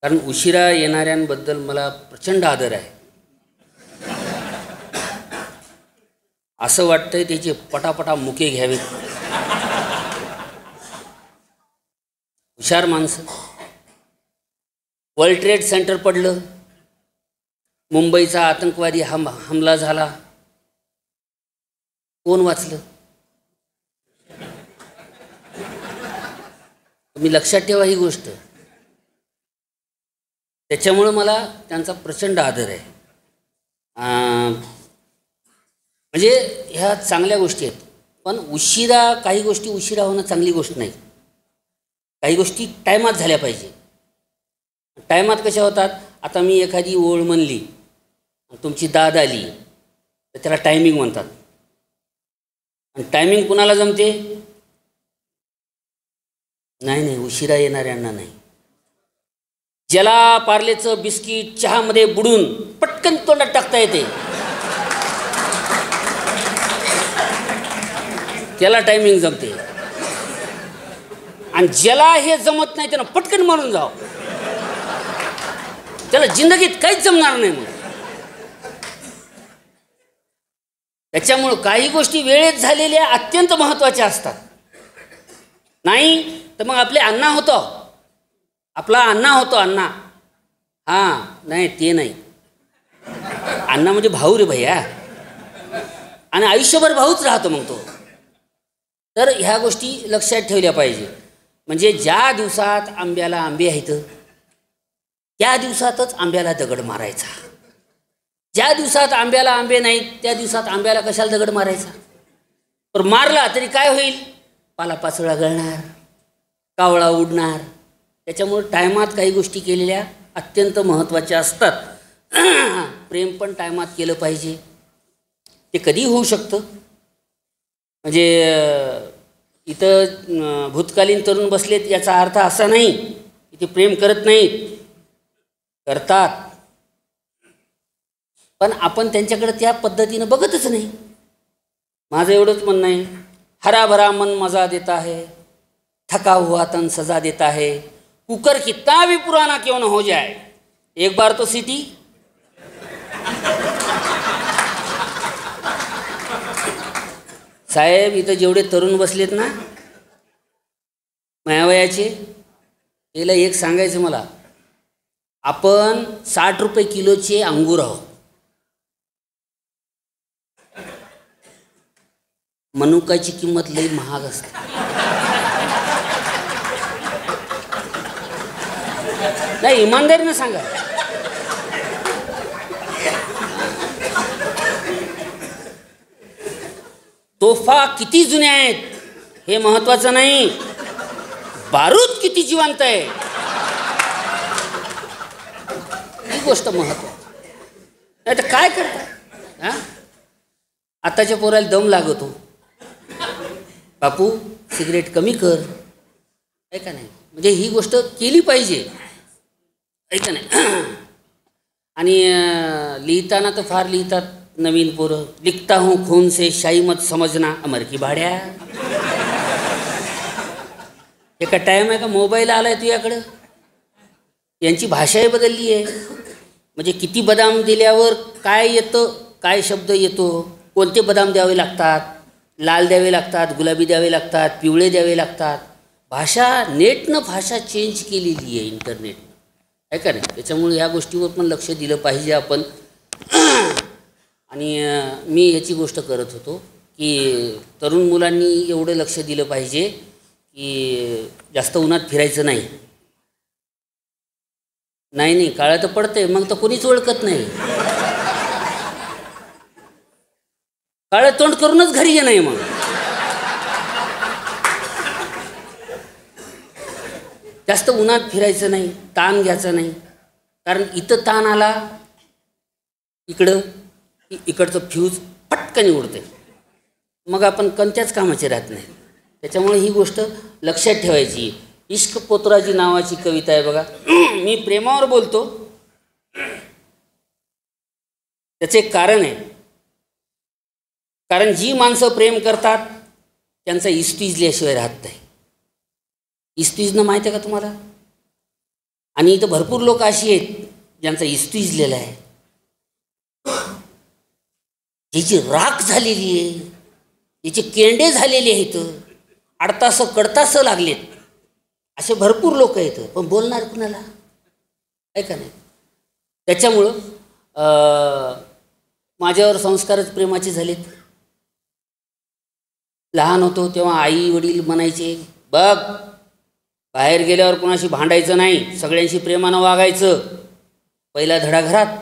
[SPEAKER 9] कारण उशिरा येणाऱ्यांबद्दल मला प्रचंड आदर आहे. असं वाटतंय त्याचे पटापटा मुके घ्यावेत. हुशार माणसं. वर्ल्ड ट्रेड सेंटर पडलं, मुंबईचा आतंकवादी हमला झाला. कोण वाचलं? तुम्ही लक्षात ठेवा ही गोष्ट. त्याच्यामुळं मला त्यांचा प्रचंड आदर आहे. म्हणजे ह्या चांगल्या गोष्टी आहेत. पण काही गोष्टी उशिरा होणं चांगली गोष्ट नाही. काही गोष्टी टायमात झाल्या पाहिजे. टायमात कशा होतात? आता मी एखादी ओळ म्हणली, तुमची दाद आली तर त्याला टायमिंग म्हणतात. आणि टायमिंग कुणाला जमते? नाही उशिरा येणाऱ्यांना नाही. ज्याला पार्लेचं बिस्किट चहामध्ये बुडून पटकन तोंडात टाकता येते त्याला टायमिंग जमते. आणि ज्याला हे जमत नाही त्यानं पटकन मारून जावं त्याला जिंदगीत काहीच जमणार नाही. मग त्याच्यामुळं काही गोष्टी वेळेत झालेल्या अत्यंत महत्त्वाच्या असतात. नाही तर मग आपले अण्णा होतो, आपला अण्णा होतो, अण्णा. हां, नाही ते नाही, अण्णा म्हणजे भाऊ रे भैया, आणि आयुष्यभर भाऊच राहतो मग तो. तर ह्या गोष्टी लक्षात ठेवल्या पाहिजे. म्हणजे ज्या दिवसात आंब्याला आंबे आहेत त्या दिवसातच आंब्याला दगड मारायचा. ज्या दिवसात आंब्याला आंबे नाहीत त्या दिवसात आंब्याला कशाला दगड मारायचा. पण मारला तरी काय होईल, पालापाचोळा गळणार, कावळा उडणार. त्याच्यामुळे टायमात काही गोष्टी केलेल्या अत्यंत महत्त्वाच्या असतात. प्रेम पण टायमात केलं पाहिजे. ते कधी होऊ शकतं. म्हणजे इथं भूतकालीन तरुण बसलेत याचा अर्थ असा नाही की ते प्रेम करत नाहीत, करतात, पण आपण त्यांच्याकडे त्या पद्धतीनं बघतच नाही. माझं एवढंच म्हणणं आहे, हरा भरा मन मजा देता है, थका हुआ तन सजा देता है, कुकर कितना भी पुराना क्यों न हो जाए, एक बार तो सीटी. साहेब इथं जेवढे तरुण बसलेत ना मायावयाचे, त्याला एक सांगायचं मला, आपण 60 रुपये किलोचे अंगूर आहोत. मनुकाची किंमत लई महाग असते. नाही, इमानदारीनं सांगा. तोफा किती जुने आहेत हे महत्वाचं नाही, बारूद किती जिवंत आहे ही गोष्ट महत्वाची. नाही तर काय करता. हां, आताच्या पोराला दम लागतो, बापू सिगरेट कमी कर, आहे का नाही. म्हणजे ही गोष्ट केली पाहिजे, आहे का नाही. आणि लिहिताना तर फार लिहितात नवीन पोरं, लिखता हूँ खून से शाही मत समजना, अमर की भाड्या. एका टाईम आहे का मोबाईल आलाय तुझ्याकडं, यांची भाषाही बदलली आहे. म्हणजे किती बदाम दिल्यावर काय येतं, काय शब्द येतो, कोणते बदाम द्यावे लागतात, लाल द्यावे लागतात, गुलाबी द्यावे लागतात, पिवळे द्यावे लागतात. भाषा नेटनं भाषा चेंज केलेली आहे इंटरनेटनं, आहे का नाही. त्याच्यामुळे ह्या गोष्टीवर पण लक्ष दिलं पाहिजे आपण. आणि मी याची गोष्ट करत होतो की तरुण मुलांनी एवढं लक्ष दिलं पाहिजे की जास्त उन्हात फिरायचं नाही. नाही काळं तर पडतंय, मग तर कोणीच ओळखत नाही. काळं तोंड करूनच घरी ये नाही. मग जास्त उन्हात फिरायचं नाही, ताण घ्यायचा नाही. कारण इथं ताण आला इकडचं फ्यूज पटकन उडते, मग आपण कोणत्याच कामाचे राहत नाही. त्याच्यामुळे ही गोष्ट लक्षात ठेवायची. इश्क पोतराजी नावाची कविता आहे बघा. मी प्रेमावर बोलतो, त्याचे एक कारण आहे. कारण जी माणसं प्रेम करतात त्यांचा इस्तीजल्याशिवाय राहत नाही. इस्तीजनं माहिती आहे का तुम्हाला. आणि इथं भरपूर लोक अशी आहेत ज्यांचा इस्तीजलेला आहे, ज्याची राख झालेली आहे, ज्याचे केंडे झालेले आहेत, अडतासं कडतासं लागलेत, असे भरपूर लोक आहेत. पण बोलणार कुणाला, आहे का नाही. त्याच्यामुळं माझ्यावर संस्कारच प्रेमाचे झालेत. लहान होतो तेव्हा आई वडील म्हणायचे, बघ बाहेर गेल्यावर कोणाशी भांडायचं नाही, सगळ्यांशी प्रेमानं वागायचं. पहिला धडा घरात,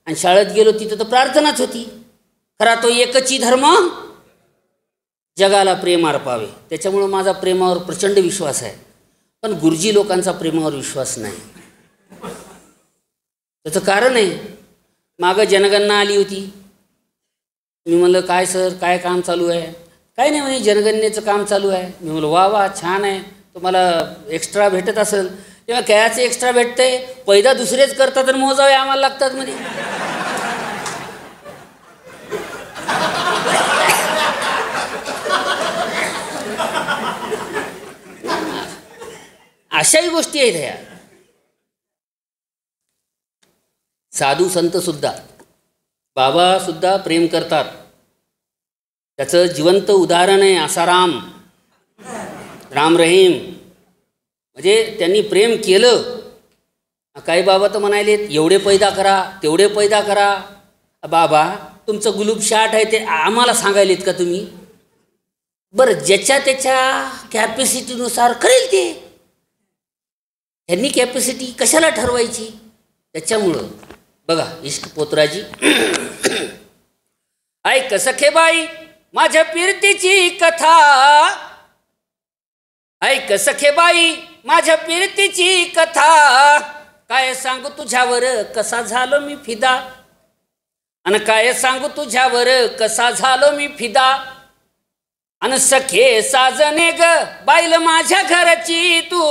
[SPEAKER 9] आणि शाळेत गेलो तिथं तर प्रार्थनाच होती, खरा तो एकची धर्म जगाला प्रेम अर्पावे. त्याच्यामुळं माझा प्रेमावर प्रचंड विश्वास आहे. पण गुरुजी लोकांचा प्रेमावर विश्वास नाही. त्याचं कारण आहे, मागं जनगणना आली होती. मी म्हणलं काय सर काय काम चालू आहे. काय नाही म्हणे जनगणनेचं काम चालू आहे. मी म्हणलं वा वा छान आहे, तुम्हाला एक्स्ट्रा भेटत असेल. तेव्हा कयाचं एक्स्ट्रा भेटतंय, पैदा दुसरेच करतात आणि मोजावे आम्हाला लागतात म्हणे. अशाही गोष्टी आहेत ह्या. साधू संत सुद्धा, बाबा सुद्धा प्रेम करतात. त्याचं जिवंत उदाहरण आहे आसाराम, राम रहीम. म्हणजे त्यांनी प्रेम केलं. काही बाबा तर म्हणाले एवढे पैदा करा तेवढे पैदा करा. बाबा तुमचं गुलूब शाट आहे ते आम्हाला सांगायलेत का तुम्ही? बरं, ज्याच्या त्याच्या कॅपॅसिटीनुसार करेल ते. ह्यांनी कॅपॅसिटी कशाला ठरवायची? त्याच्यामुळं बघा इश्क पोतराजी. ऐक सखे बाई माझ्या पिरतीची कथा, ऐक सखे बाई माझ्या पिरतीची कथा. काय सांगू तुझ्यावर कसा झालो मी फिदा, आणि काय सांगू तुझ्यावर कसा झालो मी फिदा. आणि सखे साजने ग बाईल माझ्या घरची तू,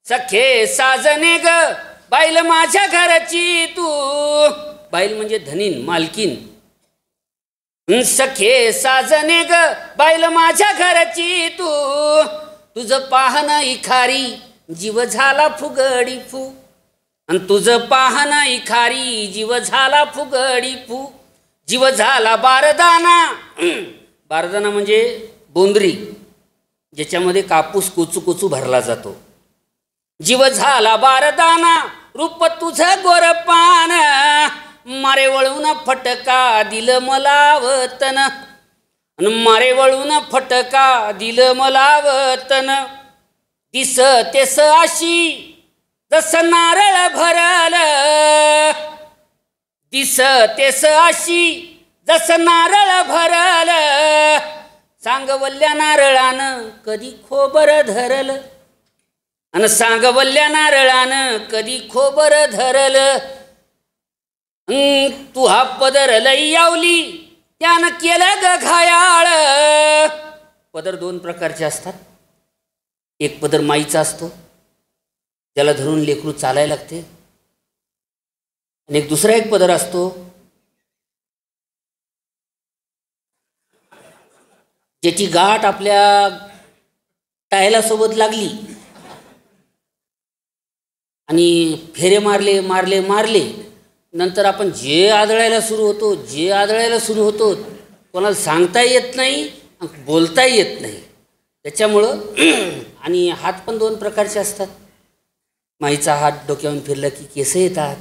[SPEAKER 9] सखे साजने ग बाईल माझ्या घरची तू. बाईल म्हणजे धनीन, मालकीन. सखे साजने ग बाईल माझ्या घरची तू. तुझं पाहणं इखारी जीव झाला फुगडी फू, आणि तुझं पाहणं इखारी जीव झाला फुगडी फू. जीव झाला बारदाना, बारदाना म्हणजे बोंद्री ज्याच्यामध्ये कापूस कोचू कोचू भरला जातो. जीव झाला बारदाना रूप तुझं गोरपान, मारे वळून फटका दिलं मला वतन, मारे वळून फटका दिलं मला वतन. दिस तेस अशी जसं नारळ भरल, दिस तेस अशी जसं नारळ भरल. सांगवल्या नारळानं कधी खोबर धरल, आणि सांगवल्या नारळानं कधी खोबर धरल. तू हा पदर लई यावली त्यानं केलं ग घायाळ. पदर दोन प्रकारचे असतात. एक पदर माईचा असतो, त्याला धरून लेकरू चालायला लागते. आणि एक दुसरा एक पदर असतो ज्याची गाठ आपल्या टायला सोबत लागली आणि फेरे मारले मारले मारले नंतर आपण जे आदळायला सुरू होतो कोणाला सांगता येत नाही, बोलताही येत नाही. त्याच्यामुळं आणि हात पण दोन प्रकारचे असतात. माईचा हात डोक्यावरून फिरला की केस येतात.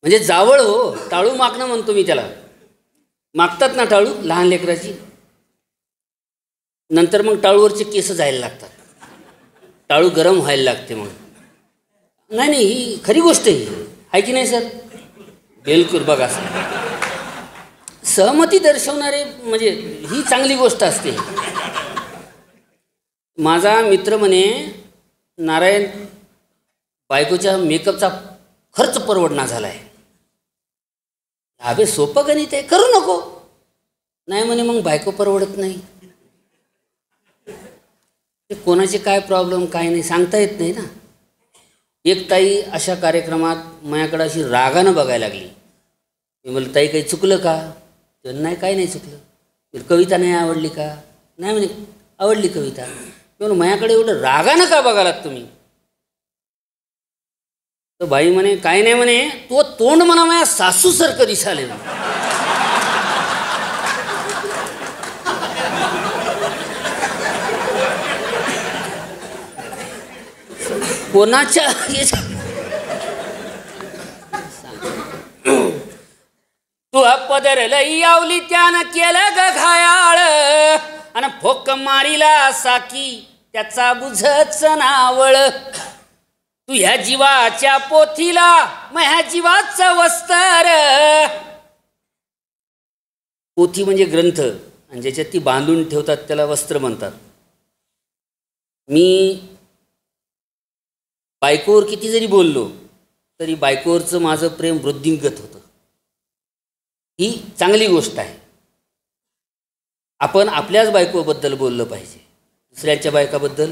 [SPEAKER 9] म्हणजे जावळ हो, टाळू मागणं म्हणतो मी त्याला. मागतात ना टाळू लहान लेकराची, नंतर मग टाळूवरचे केस जायला लागतात, टाळू गरम व्हायला लागते. मग नाही ही खरी गोष्ट आहे की नाही सर? बिलकुल. बघा सहमती दर्शवणारे म्हणजे ही चांगली गोष्ट असते. माझा मित्र म्हणे नारायण बायकोच्या मेकअपचा खर्च परवडना झाला आहे. अबे सोपं गणित आहे, करू नको. नाही म्हणे मग बायको परवडत नाही. कोणाचे काय प्रॉब्लेम काय नाही सांगता येत नाही ना. एक ताई अशा कार्यक्रमात माझ्याकडे अशी रागानं बघायला लागली. मी म्हणलं ताई काही चुकलं का? नाही काही नाही चुकलं. कविता नाही आवडली का? नाही म्हणे आवडली कविता. म्हणून माझ्याकडे एवढं रागानं का बघालात तुम्ही? तर बाई म्हणे काय नाही म्हणे, तो तोंड म्हणा माझ्या सासूसारखं दिसाले. कोणाच्या तू पदर लई यावली त्यानं केलं ग घायाळ, आणि फोक मारीला साकी त्याचा बुझच नावळ. तू ह्या जीवाच्या पोथीला मग ह्या जीवाचं वस्तर. पोथी म्हणजे ग्रंथ, आणि ज्याच्यात ती बांधून ठेवतात त्याला वस्त्र म्हणतात. मी बायकोवर किती जरी बोललो तरी बायकोवरचं माझं प्रेम वृद्धिंगत होतं. ही चांगली गोष्ट आहे. आपण आपल्याच बायकोबद्दल बोललं पाहिजे, दुसऱ्यांच्या बायकाबद्दल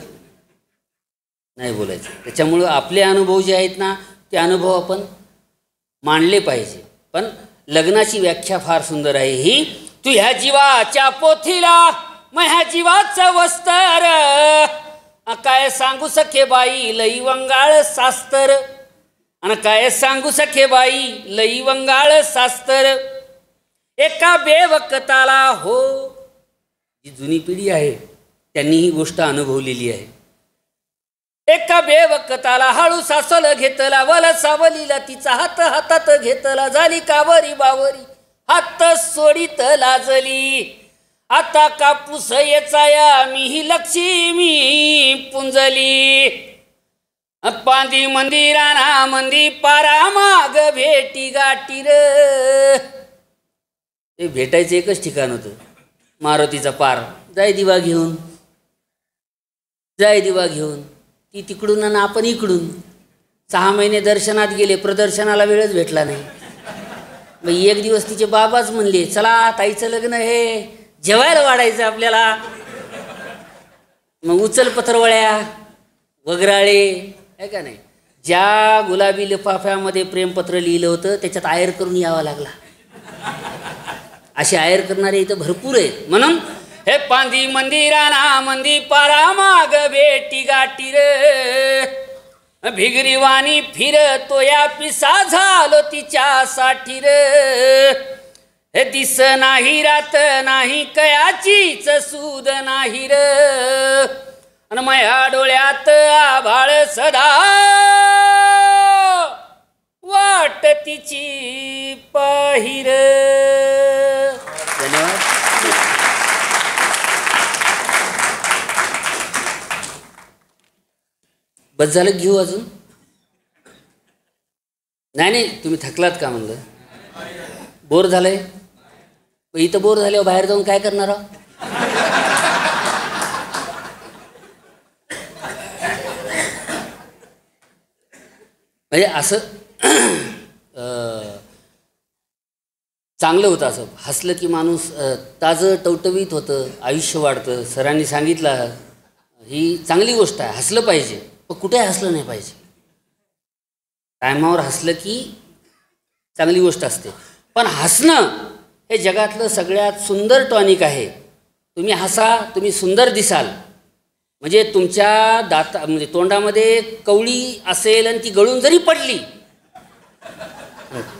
[SPEAKER 9] नाही बोलायचं. त्याच्यामुळं आपले अनुभव जे आहेत ना ते अनुभव आपण मांडले पाहिजे. पण लग्नाची व्याख्या फार सुंदर आहे ही. तू ह्या जीवाच्या पोथीला मग ह्या जीवाचं वस्तर, काय सांगू सखे बाई लई वंगाळ सास्तर, आणि काय सांगू सखे बाई लई वंगाळ सास्तर. एका बेवकताला हो, जी जुनी पिढी आहे त्यांनी ही गोष्ट अनुभवलेली आहे. एका बेवकताला हळू सासल घेतला, वल सावलीला तिचा हात हातात घेतला, झाली कावरी बावरी हात सोडीत लाजली. आता कापूस येचाया मी ही लक्ष्मी पुंजली. पांदी मंदिराना मंदी पारा माग भेटी गाठी र. ते भेटायचं एकच ठिकाण होतं, मारुतीचा पार. जाय दिवा घेऊन, जाय दिवा घेऊन. ती तिकडून आणि आपण इकडून. 6 महिने दर्शनात गेले, प्रदर्शनाला वेळच भेटला नाही. मग एक दिवस तिचे बाबाच म्हणले, चला ताईचं लग्न हे, जेवायला वाढायचं आपल्याला. मग उचल पत्रवळ्या, वगराळे आहे का नाही. ज्या गुलाबी लिफाफ्यामध्ये प्रेमपत्र लिहिलं होतं त्याच्यात आयर करून यावं लागला. असे आयर करणारे इथं भरपूर आहेत. म्हणून हे पांदी मंदिराना मंदी पारा माग भेटी गाठी रे. भिगरीवाणी फिरतो या पिसा झालो तिच्यासाठी रे. हे दिस नाही रात नाही कयाचीच सूद नाही र. आणि माया डोळ्यात आभाळ सदा वाट तिची पाहिर. धन्यवाद. बस झालं, घेऊ अजून? नाही तुम्ही थकलात का म्हणलं? बोर झालंय? इथं बोर झाल्यावर बाहेर जाऊन काय करणार आहोत? म्हणजे असं चांगलं होतं. असं हसलं की माणूस ताजं टवटवीत होतं, आयुष्य वाढतं. सरांनी सांगितलं ही चांगली गोष्ट आहे, हसलं पाहिजे, पण कुठे हसलं नाही पाहिजे. टायमावर हसलं की चांगली गोष्ट असते. पण हसणं हे जगातलं सगळ्यात सुंदर टॉनिक आहे. तुम्ही हसा, तुम्ही सुंदर दिसाल. म्हणजे तुमच्या म्हणजे तोंडामध्ये कवळी असेल आणि ती गळून जरी पडली,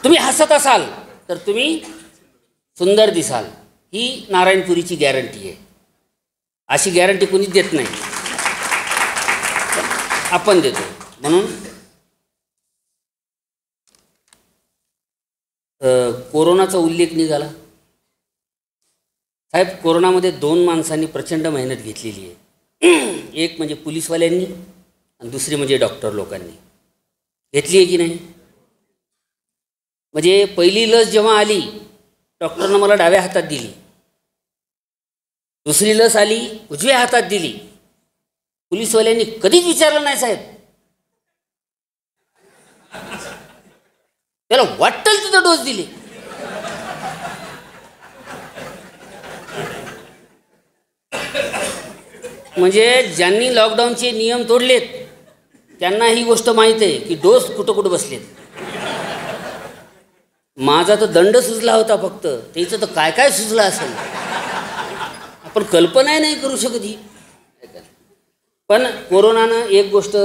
[SPEAKER 9] तुम्ही हसत असाल तर तुम्ही सुंदर दिसाल. ही नारायणपुरीची गॅरंटी आहे. अशी गॅरंटी कोणीच देत नाही, आपण देतो. म्हणून कोरोनाचा उल्लेख निघाला. साहेब, कोरोनामध्ये 2 माणसांनी प्रचंड मेहनत घेतलेली आहे. एक म्हणजे पोलीसवाल्यांनी आणि दुसरी म्हणजे डॉक्टर लोकांनी. घेतली आहे की नाही? म्हणजे पहिली लस जेव्हा आली, डॉक्टरनं मला डाव्या हातात दिली. दुसरी लस आली, उजव्या हातात दिली. पोलीसवाल्यांनी कधीच विचारलं नाही साहेब, त्याला वाटेल तिथं डोस दिले. म्हणजे ज्यांनी लॉकडाऊनचे नियम तोडलेत त्यांना ही गोष्ट माहीत आहे की डोस कुठं कुठं बसलेत. माझा तर दंड सुचला होता फक्त, त्याचं तर काय काय सुचलं असेल आपण कल्पनाही नाही करू शकत ही. पण कोरोनानं एक गोष्ट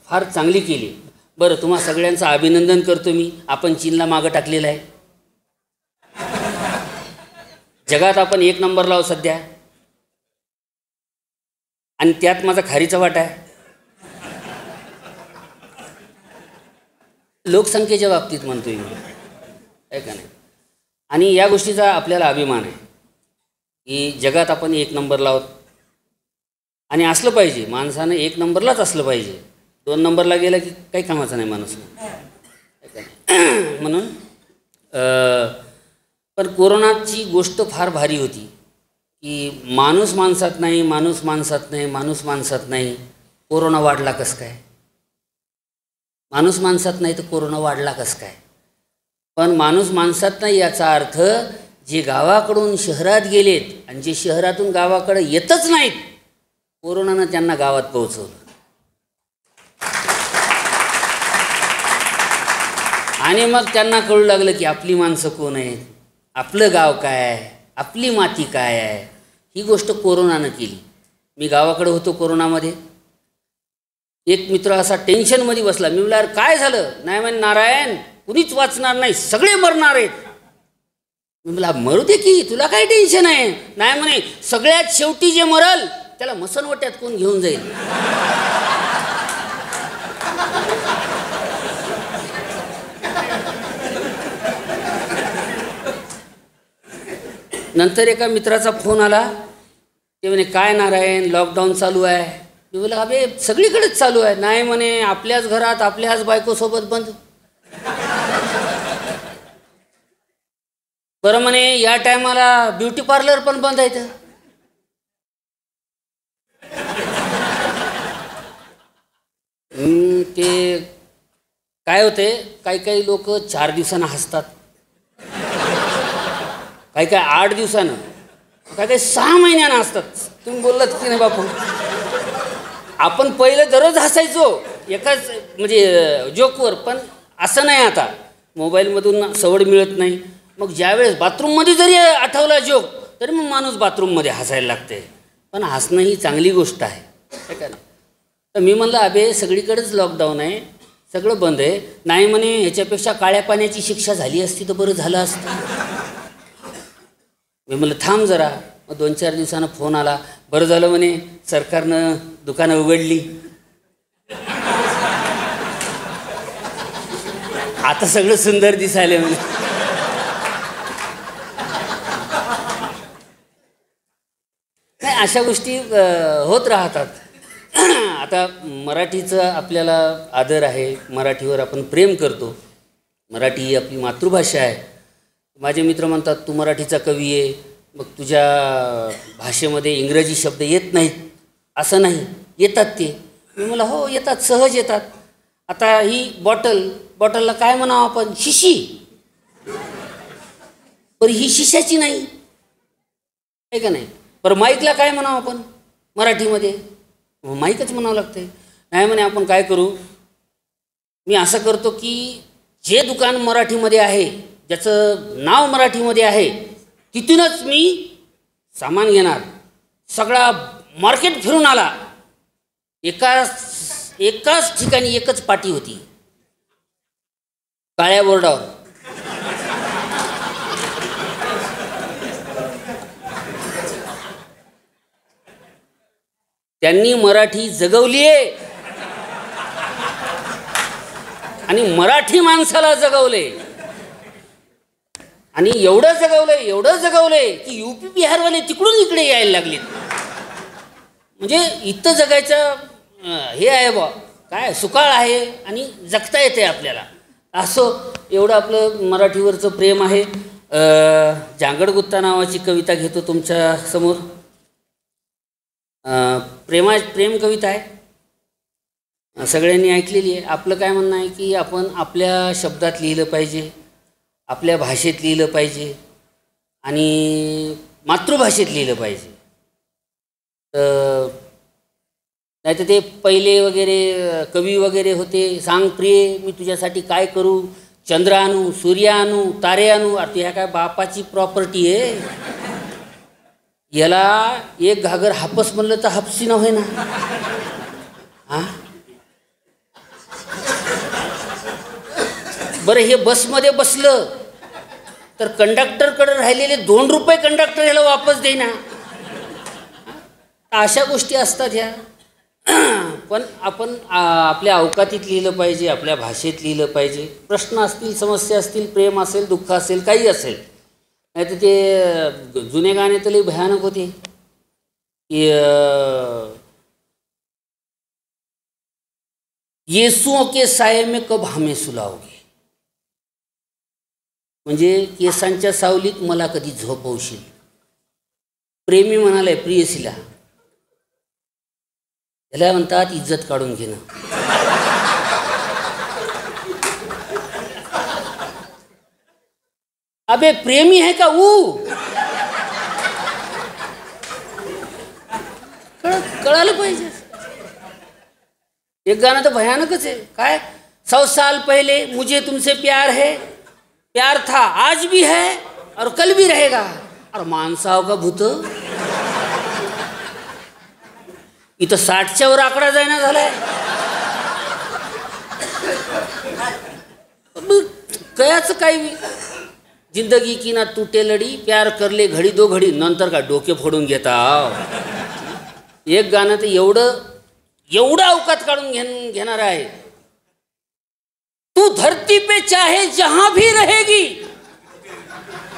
[SPEAKER 9] फार चांगली केली. बरं, तुम्हा सगळ्यांचं अभिनंदन करतो मी. आपण चीनला मागं टाकलेलं आहे. जगात आपण 1 नंबरला आहोत सध्या, आणि त्यात माझा खारीचा वाटा आहे. लोकसंख्येच्या बाबतीत म्हणतोय मी, आहे का नाही. आणि या गोष्टीचा आपल्याला अभिमान आहे की जगात आपण 1 नंबरला आहोत. आणि असलं पाहिजे, माणसानं 1 नंबरलाच असलं पाहिजे. 2 नंबरला गेला की काही कामाचा नाही माणूस. म्हणून पण कोरोनाची गोष्ट फार भारी होती की माणूस माणसात नाही, माणूस माणसात नाही, माणूस माणसात नाही. कोरोना वाढला कसं काय? माणूस माणसात नाही तर कोरोना वाढला कसं काय? पण माणूस माणसात नाही याचा अर्थ जे गावाकडून शहरात गेलेत आणि जे शहरातून गावाकडे येतच नाहीत, कोरोनानं त्यांना गावात पोहोचवलं. आणि मग त्यांना कळू लागलं की आपली माणसं कोण आहेत, आपलं गाव काय आहे, आपली माती काय आहे. ही गोष्ट कोरोनानं केली. मी गावाकडे होतो कोरोनामध्ये. एक मित्र असा टेन्शनमध्ये बसला. मी म्हटलं अरे काय झालं? नाही म्हणे नारायण कुणीच वाचणार नाही, सगळे मरणार आहेत. मी म्हटला मरू दे की, तुला काय टेन्शन आहे? नाही म्हणे सगळ्यात शेवटी जे मरल त्याला मसनवट्यात कोण घेऊन जाईल. नंतर एका मित्राचा फोन आला. ते म्हणे काय नारायण लॉकडाऊन चालू आहे. मी बोला अबे सगळीकडेच चालू आहे. नाही म्हणे आपल्याच घरात आपल्याच बायकोसोबत बंद. बरं म्हणे या टायमाला ब्युटी पार्लर पण बंद आहे. ते काय होते, काही काही लोक 4 दिवसांना हसतात, काही काय 8 दिवसानं, काही काही 6 महिन्यानं हसतात. तुम्ही बोललात की नाही बापू? आपण पहिलं दररोज हसायचो एकाच म्हणजे जोकवर, पण असं नाही. आता मोबाईलमधून सवड मिळत नाही. मग ज्यावेळेस बाथरूममध्ये जरी आठवला जोक तरी मग माणूस बाथरूममध्ये हसायला लागते. पण हसणं ही चांगली गोष्ट आहे, काय का? तर मी म्हणलं अबे सगळीकडेच लॉकडाऊन आहे, सगळं बंद आहे. नाही म्हणे ह्याच्यापेक्षा काळ्या पाण्याची शिक्षा झाली असती तर बरं झालं असतं. मी म्हणलं थांब जरा. मग 2-4 दिवसानं फोन आला. बरं झालं म्हणे सरकारनं दुकानं उघडली, आता सगळं सुंदर दिसायला म्हणे. नाही अशा गोष्टी होत राहतात. आता मराठीचं आपल्याला आदर आहे, मराठीवर आपण प्रेम करतो, मराठी ही आपली मातृभाषा आहे. माझे मित्र म्हणतात तू मराठीचा कवी आहे, मग तुझ्या भाषेमध्ये इंग्रजी शब्द येत नाहीत. असं नाही, येतात ते. मी म्हणलं हो येतात, सहज येतात. आता ही बॉटलला काय म्हणावं आपण? शिशी. पण ही शिशाची नाही आहे का नाही? बरं माईकला काय म्हणावं आपण मराठीमध्ये? माईकच म्हणावं लागते. नाही म्हणे आपण काय करू, मी असं करतो की जे दुकान मराठीमध्ये आहे, ज्याचं नाव मराठीमध्ये आहे, तिथूनच मी सामान घेणार. सगळा मार्केट फिरून आला. एकाच ठिकाणी एकच पाटी होती काळ्या बोर्डावर. त्यांनी मराठी जगवली आहे आणि मराठी माणसाला जगवले. आणि एवढं जगवलंय की UP बिहारवाले तिकडून इकडे यायला लागले. म्हणजे इथं जगायचं हे आहे बा, काय सुकाळ आहे आणि जगता येते आपल्याला. असं एवढं आपलं मराठीवरचं प्रेम आहे. जांगडगुत्ता नावाची कविता घेतो तुमच्या समोर. प्रेम कविता आहे, सगळ्यांनी ऐकलेली आहे. आपलं काय म्हणणं आहे की आपण आपल्या शब्दात लिहिलं पाहिजे, आपल्या भाषेत लिहिलं पाहिजे आणि मातृभाषेत लिहिलं पाहिजे. नाही तर ते पहिले वगैरे कवी वगैरे होते, सांग प्रिय मी तुझ्यासाठी काय करू, चंद्र आणू, सूर्य आणू, तारे आणू. अरे ह्या काय बापाची प्रॉपर्टी आहे? याला एक घागर हापस म्हणलं तर हापसी नव्हे ना. हां बरं हे बसमध्ये बसलं तर कंडक्टरकडे राहिलेले 2 रुपये कंडक्टर ह्याला वापस देईना. अशा गोष्टी असतात ह्या. पण आपण आपल्या अवकातीत लिहिलं पाहिजे, आपल्या भाषेत लिहिलं पाहिजे. प्रश्न असतील, समस्या असतील, प्रेम असेल, दुःख असेल, काही असेल. नाही तर ते जुने गाणे तर लई भयानक होते की येसुओं के साये में कब हमें सुलाओगे, म्हणजे केसांच्या सावलीत मला कधी झोपवशील. प्रेमी म्हणालाय प्रियसीला, त्याला म्हणतात इज्जत काढून घेणं. अबे प्रेमी है का वो? कळालं पाहिजे. एक गाणं तर भयानकच आहे. काय 100 साल पहले मुझे तुमसे प्यार है, प्यार था आज भी है और कल भी रहेगा. और मानसाव का भूत इथं 60च्या वर आकडा जायना झालाय. कयाचं काही जिंदगी की ना तुटे लडी प्यार करले घडी दो घडी नंतर का डोके फोडून घेता. एक गाणं तर एवढं अवकात काढून घेणार आहे. तू धरती पे चाहे जहां भी रहेगी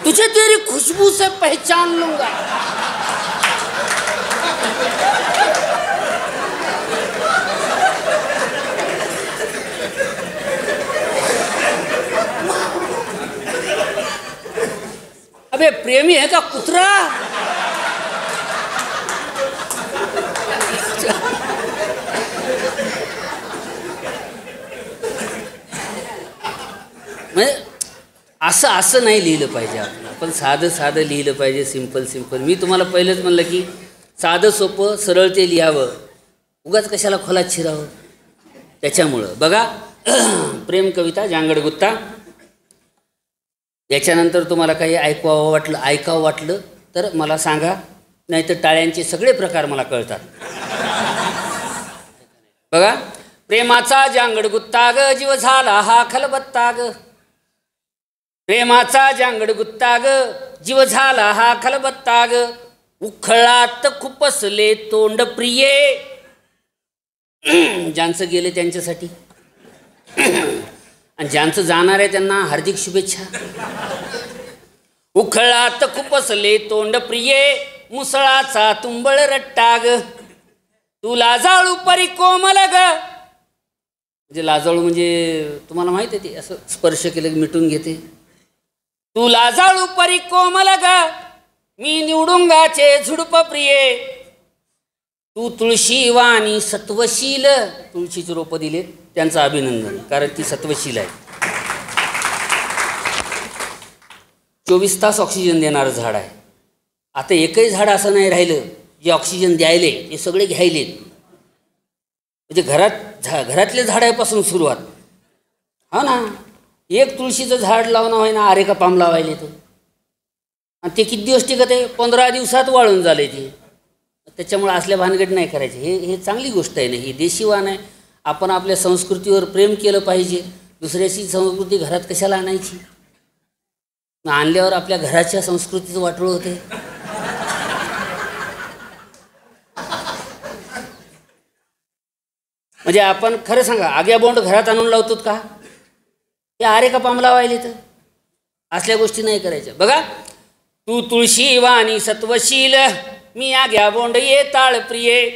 [SPEAKER 9] तुझे तेरी खुशबू से पहचान लूंगा. अबे प्रेमी है का कुतरा. म्हणजे असं नाही लिहिलं पाहिजे. आपण साधं लिहिलं पाहिजे. सिंपल. मी तुम्हाला पहिलेच म्हणलं की साधं सोपं सरळ ते लिहावं. उगाच कशाला खोलात शिरावं. त्याच्यामुळं बघा प्रेम कविता जांगड गुत्ता. याच्यानंतर तुम्हाला काही ऐकावं वाटलं तर मला सांगा. नाहीतर टाळ्यांचे सगळे प्रकार मला कळतात. बघा प्रेमाचा जांगड गुत्ता ग जीव झाला हा खलबत्ता ग. प्रेमाचा जांगड गुत्ता ग जीव झाला हा खलबत्ता ग. उखळात खुपसले तोंड प्रिये. ज्यांचं गेले त्यांच्यासाठी आणि ज्यांचं जाणार आहे त्यांना हार्दिक शुभेच्छा. उखळात खुपसले तोंड प्रिये मुसळाचा तुंबळ रट्टाग. तू लाजाळू परी कोमल ग. म्हणजे लाजाळू म्हणजे तुम्हाला माहित आहे ते असं स्पर्श केलं की मिटून घेते. तू लाजाळू परी कोमल ग मी निवडुंगाचे झुडप प्रिये. तू तुळशी वाणी सत्वशील. तुळशीचे रोपं दिले त्यांचं अभिनंदन कारण ती सत्वशील आहे. 24 तास ऑक्सिजन देणारं झाड आहे. आता एकही झाड असं नाही राहिलं जे ऑक्सिजन द्यायले ते सगळे घ्यायले. म्हणजे घरातल्या झाडापासून सुरुवात. हा ना. एक तुळशीचं झाड लावणं होय ना आरेका पाम लावायले तो. आणि ते किती दिवस टिकत आहे 15 दिवसात वाळून झाले ते. त्याच्यामुळे असल्या भानगड नाही करायचे. हे चांगली गोष्ट आहे ना. ही देशीवान आहे. आपण आपल्या संस्कृतीवर प्रेम केलं पाहिजे. दुसऱ्याची संस्कृती घरात कशाला आणायची. आणल्यावर आपल्या घराच्या संस्कृतीचं वाटोळं होते. म्हणजे आपण खरं सांगा आग्या बोंड घरात आणून लावतो का. ते आरे का पाम लावायले तर असल्या गोष्टी नाही करायच्या. बघा तू तुळशी वाणी सत्वशील मी आग्या बोंड ये ताळ प्रिये.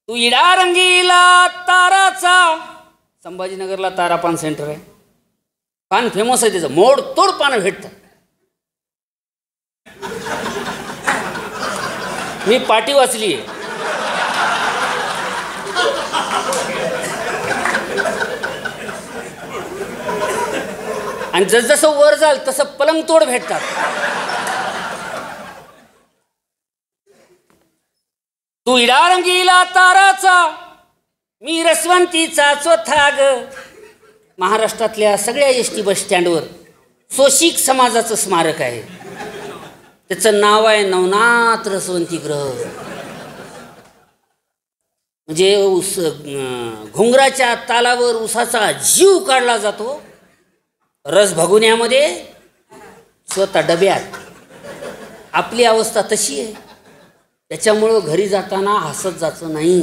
[SPEAKER 9] तू इडा रंगीला ताराचा. संभाजीनगरला तारा पान सेंटर आहे. पान फेमस आहे त्याचं. मोड तोड पानं भेटतात. मी पाटी वाचली आहे. आणि जसजसं वर जाल तसं पलंग तोड भेटतात. तू इडा रंगीला ताराचा मी रसवंतीचा चोथा ग. महाराष्ट्रातल्या सगळ्या एसटी बस स्टँडवर सोशिक समाजाचं स्मारक आहे. त्याचं नाव आहे नवनाथ रसवंती ग्रह. म्हणजे घुंगराच्या तालावर उसाचा जीव काढला जातो. रस भगुन्यामध्ये स्वतः डब्यात. आपली अवस्था तशी आहे. त्याच्यामुळं घरी जाताना हसत जायचं नाही.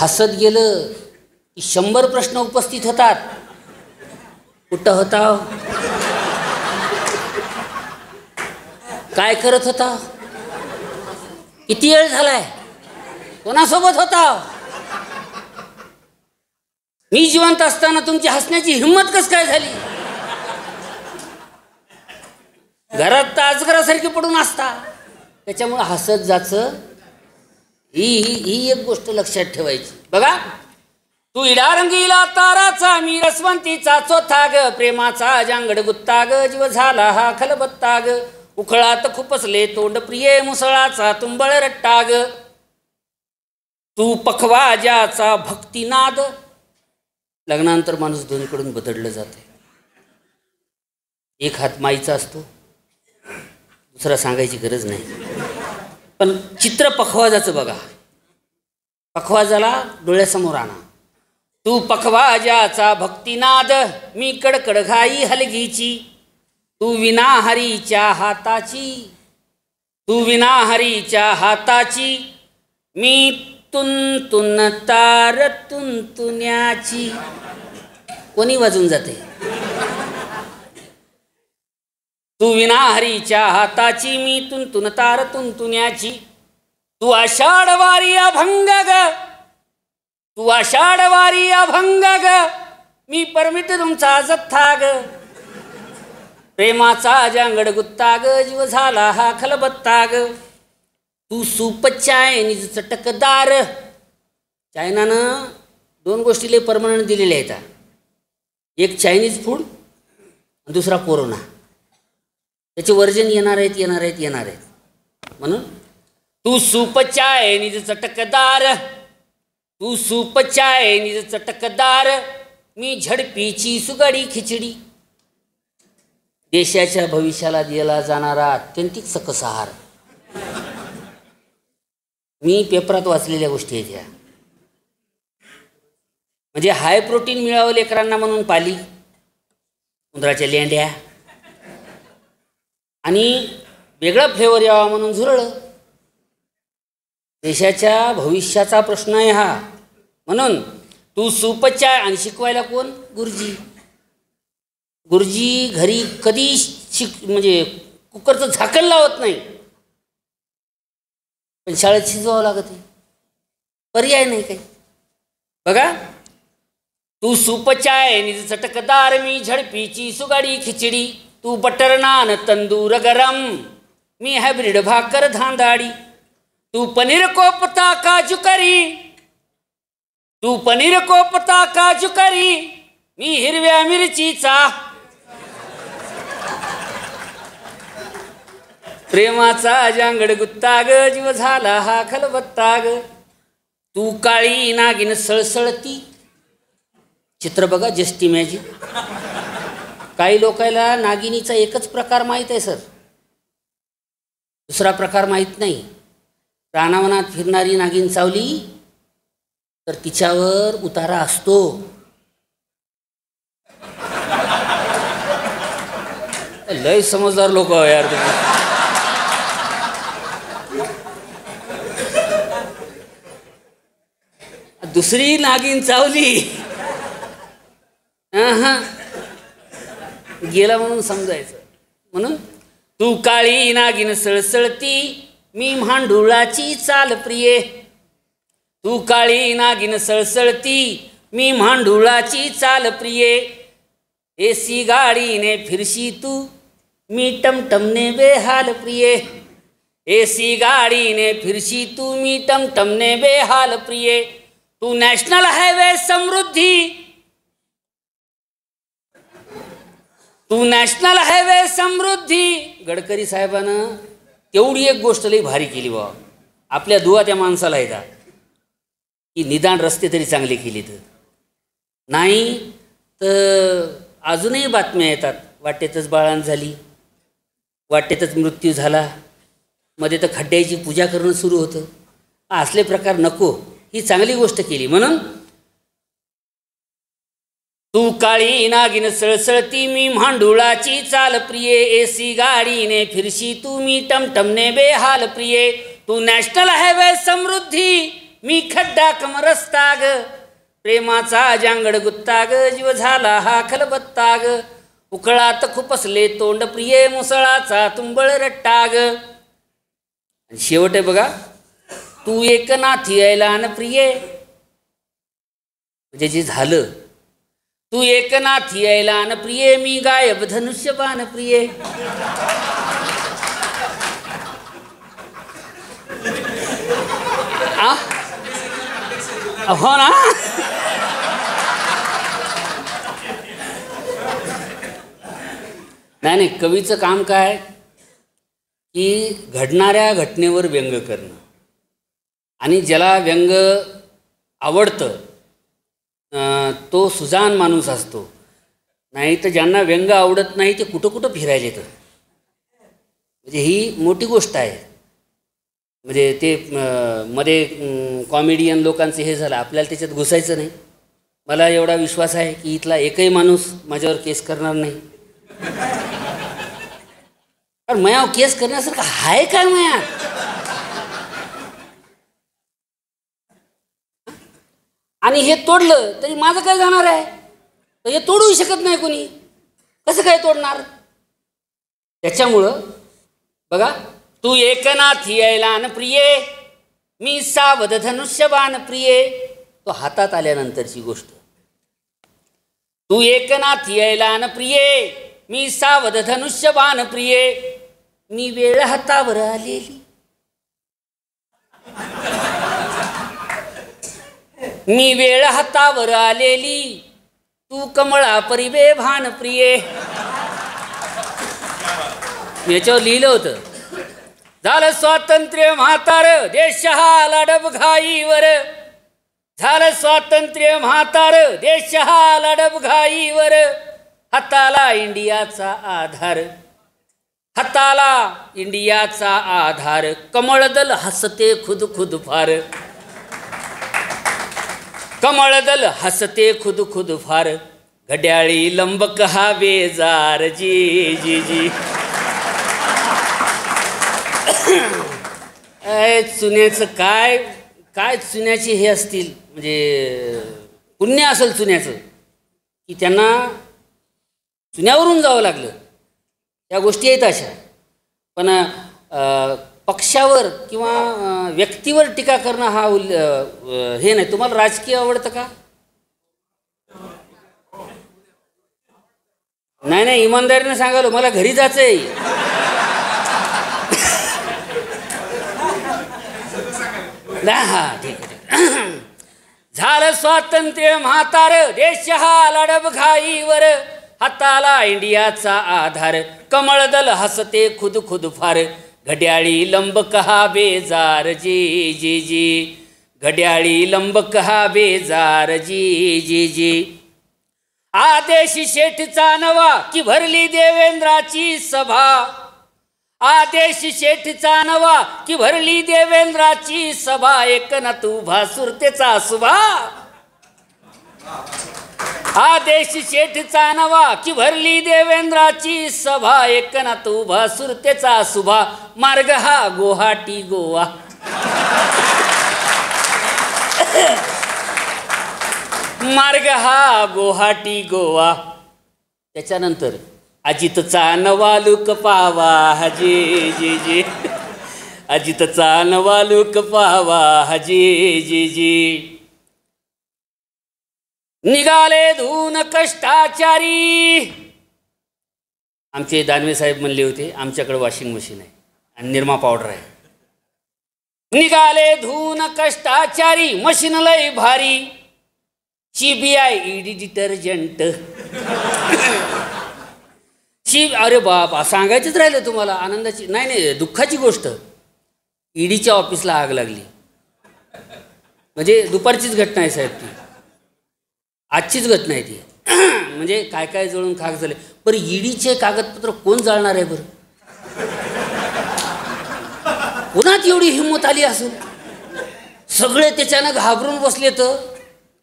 [SPEAKER 9] हसत गेलं की 100 प्रश्न उपस्थित होतात. कुठं होता. काय करत होता. किती वेळ झालाय. कोणासोबत होता. मी जिवंत असताना तुमची हसण्याची हिंमत कस काय झाली. घरात तर अजगरासारखी पडून असता. त्याच्यामुळे हसत जायचं. ही एक गोष्ट लक्षात ठेवायची. बघा तू इडा रंगीला ताराचा मी रसवंतीचा चोथा ग. प्रेमाचा जांगड गुत्ता ग जीव झाला हा खलबत्ता ग. उखळात खुपसले तोंड प्रिये मुसळाचा तुंबळ रट्टा ग. तू पखवाजाचा भक्तिनाद. लग्नानंतर माणूस दोन्हीकडून बदललं जाते. एक हात माईचा असतो दुसरा सांगायची गरज नाही. पण चित्र पखवाजाचं बघा. पखवाजाला डोळ्यासमोर आणा. तू पखवाजाचा भक्तिनाद, मी कडकड घाई हलगीची. तू विना हरीच्या हाताची, तू विना हरीच्या हाताची. मी तुन तार तुन्याची. कोणी वाजून जाते. तू विना हरीच्या हाताची, मी तुन तार तुन्याची. तू आषाढ वारी अभंग ग, तू आषाढ वारी अभंग ग, मी परमित तुमचा जथ्था ग. प्रेमाचा जांगड गुत्ता ग, जीव झाला हा खलबत्ता ग. तू सूप चायनीज चटकदार. चायनानं 2 गोष्टीले परमनंट दिलेल्या आहेत. एक चायनीज फूड, दुसरा कोरोना. त्याचे वर्जन येणार आहेत. म्हणून तू सूप चायनीज चटकदार, तू सूप चायनीज चटकदार, मी झडपीची सुगडी खिचडी. देशाच्या भविष्याला दिला जाणारा अत्यंतिक सकस आहार. मी पेपरात वाचलेल्या गोष्टी आहेत ह्या. म्हणजे हाय प्रोटीन मिळावं लेकरांना म्हणून पाली, उंदराच्या लेंड्या, आणि वेगळा फ्लेवर यावा म्हणून झुरळं. देशाच्या भविष्याचा प्रश्न आहे हा. म्हणून तू सूपच्या, आणि शिकवायला कोण? गुरुजी. गुरुजी घरी कधी म्हणजे कुकरचं झाकण लावत नाही, पण शाळेत शिजवावं लागत आहे. पर्याय नाही काही. बघा, तू सूपच्या निज चटकदार, मी झडपीची सुगाडी खिचडी. तू बटर नान तंदूर गरम, मी हायब्रिड भाकर धांदाडी. तू पनीर कोपता काजू करी, तू पनीर कोपता काजू करी, मी हिरव्या मिरचीचा. प्रेमाचा जांगड गुत्ता ग, जीव झाला हा खलबत्ता ग. तू काळी नागिन सळसळती. चित्र बघा, जस्ट इमॅजिन. काही लोकांना नागिनीचा एकच प्रकार माहीत आहे सर, दुसरा प्रकार माहीत नाही. रानावनात फिरणारी नागिन चावली तर तिच्यावर उतारा असतो. लय समजदार लोक आहे यार तुम्ही. दुसरी नागिन चावली गेला म्हणून समजायचं. म्हणून तू काळी नागिन सळसळती, मी म्हांडुळाची चाल प्रिये. तू काळी नागिन सळसळती, मी म्हांडुळाची चाल प्रिये. एसी गाडीने फिरशी तू, मी टमटमने बेहाल प्रिये. एसी गाडीने फिरशी तू, मी टमटमने बेहाल प्रिये. तू नॅशनल हायवे समृद्धी, तू नॅशनल हायवे समृद्धी. गडकरी साहेबानं तेवढी एक गोष्ट लई भारी केली बाबा. आपल्या दुआ त्या माणसाला येतात की निदान रस्ते तरी चांगले केले. तर नाही तर अजूनही बातम्या येतात, वाटेतच बाळांत झाली, वाटेतच मृत्यू झाला, मध्ये तर खड्ड्याची पूजा करणं सुरू होतं. असले प्रकार नको, ही चांगली गोष्ट केली. म्हणून तू काळी नागिन सळसळती, मी म्हांडुळाची चाल प्रिये. एसी गाडीने फिरशी तू, मी टमटमने बेहाल प्रिये. तू नॅशनल हायवे समृद्धी, मी खड्डा कम रस्ता ग. प्रेमाचा जांगड गुत्ता ग, जीव झाला हा खलबत्ता ग. उकळात खुपसले तोंड प्रिये, मुसळाचा तुंबळ रट्टा ग. आणि शेवट आहे बघा, तू एक नाथी ऐलान प्रिये. म्हणजे जे झालं, तू एक नाथी ऐलान प्रिये, मी गायब धनुष्यबाण प्रिये. हो ना. नाही, कवीचं काम काय की घडणाऱ्या घटनेवर व्यंग करणं. आणि ज्याला व्यंग आवडतं तो सुजाण माणूस असतो. नाही तर ज्यांना व्यंग आवडत नाही ते कुठं कुठं फिरायला येतं. म्हणजे ही मोठी गोष्ट आहे. म्हणजे ते मध्ये कॉमेडियन लोकांचे हे झालं, आपल्याला त्याच्यात घुसायचं नाही. मला एवढा विश्वास आहे की इथला एकही माणूस माझ्यावर केस करणार नाही. कारण मयावर केस करण्यासारखं आहे काय मया? आणि हे तोडलं तरी माझं काय जाणार आहे? तर हे तोडू शकत नाही कोणी. कसं काय तोडणार? त्याच्यामुळं बघा, तू एकनाथ यायलान प्रिये, मी सावध धनुष्यबाण प्रिये. तो हातात आल्यानंतरची गोष्ट. तू एकनाथ यायलान प्रिये, मी सावध धनुष्यबाण प्रिये. मी वेळ हातावर आलेली, मी वेळ हातावर आलेली, तू कमळा परिवे भान प्रिये. याच्यावर लिहिलं होतं, झालं स्वातंत्र्य म्हातार देश हा लाडब घाईवर, झालं स्वातंत्र्य म्हातार देश हा लाडब घाईवर. हाताला इंडियाचा आधार, हाताला इंडियाचा आधार. कमळदल हसते खुद खुद फार, कमळदल हसते खुद खुद फार. घड्याळी लंबक हा बेजार जी जी जी. चुन्याचं काय काय चुन्याचे हे असतील, म्हणजे पुण्य असेल चुन्याचं की त्यांना चुन्यावरून जावं लागलं. त्या गोष्टी आहेत अशा. पण पक्षावर किंवा व्यक्तीवर टीका करणं हा हे नाही. तुम्हाला राजकीय आवडतं का? नाही नाही, इमानदारीने सांगालो, मला घरी जायचं आहे. हा ठीक आहे. झालं स्वातंत्र्य म्हातार देश हा लाडब घाईवर, हाताला इंडियाचा आधार. कमळदल हसते खुद खुद फार. घड्याळी लंबक हा बेजार जी जी जी. घड्याळी लंबक हा बेजार जी जी जी. आदेश शेठचा नवा की भरली देवेंद्राची सभा. आदेश शेठचा नवा की भरली देवेंद्राची सभा. एकनाथ उभा सुरतेचा सुभा. आदेश शेठचा नवा की भरली देवेंद्राची सभा. एकनाथ उभा सुरतेचा सुभा. मार्ग हा गुवाहाटी गोवा. मार्ग हा गुवाहाटी गोवा. त्याच्यानंतर अजितचा नवा लूक पावा जी जी जी. अजितचा नवा लूक पावा जी जी जी. निघाले धून कष्टाचारी. आमचे दानवे साहेब म्हणले होते, आमच्याकडे वॉशिंग मशीन आहे आणि निरमा पावडर आहे. निघाले धून कष्टाचारी, मशीन लय भारी. CBI ED detergent. अरे बाबा, सांगायचंच राहिलं तुम्हाला. आनंदाची नाही नाही, दुःखाची गोष्ट. ईडीच्या ऑफिसला आग लागली. म्हणजे दुपारचीच घटना आहे साहेब ती, आजचीच घटना आहे ती. म्हणजे काय काय जळून खाक झाले. बरं, ईडीचे कागदपत्र कोण जाळणार आहे बरं? कोणात एवढी हिंमत आली असेल? सगळे त्याच्यानं घाबरून बसले तर,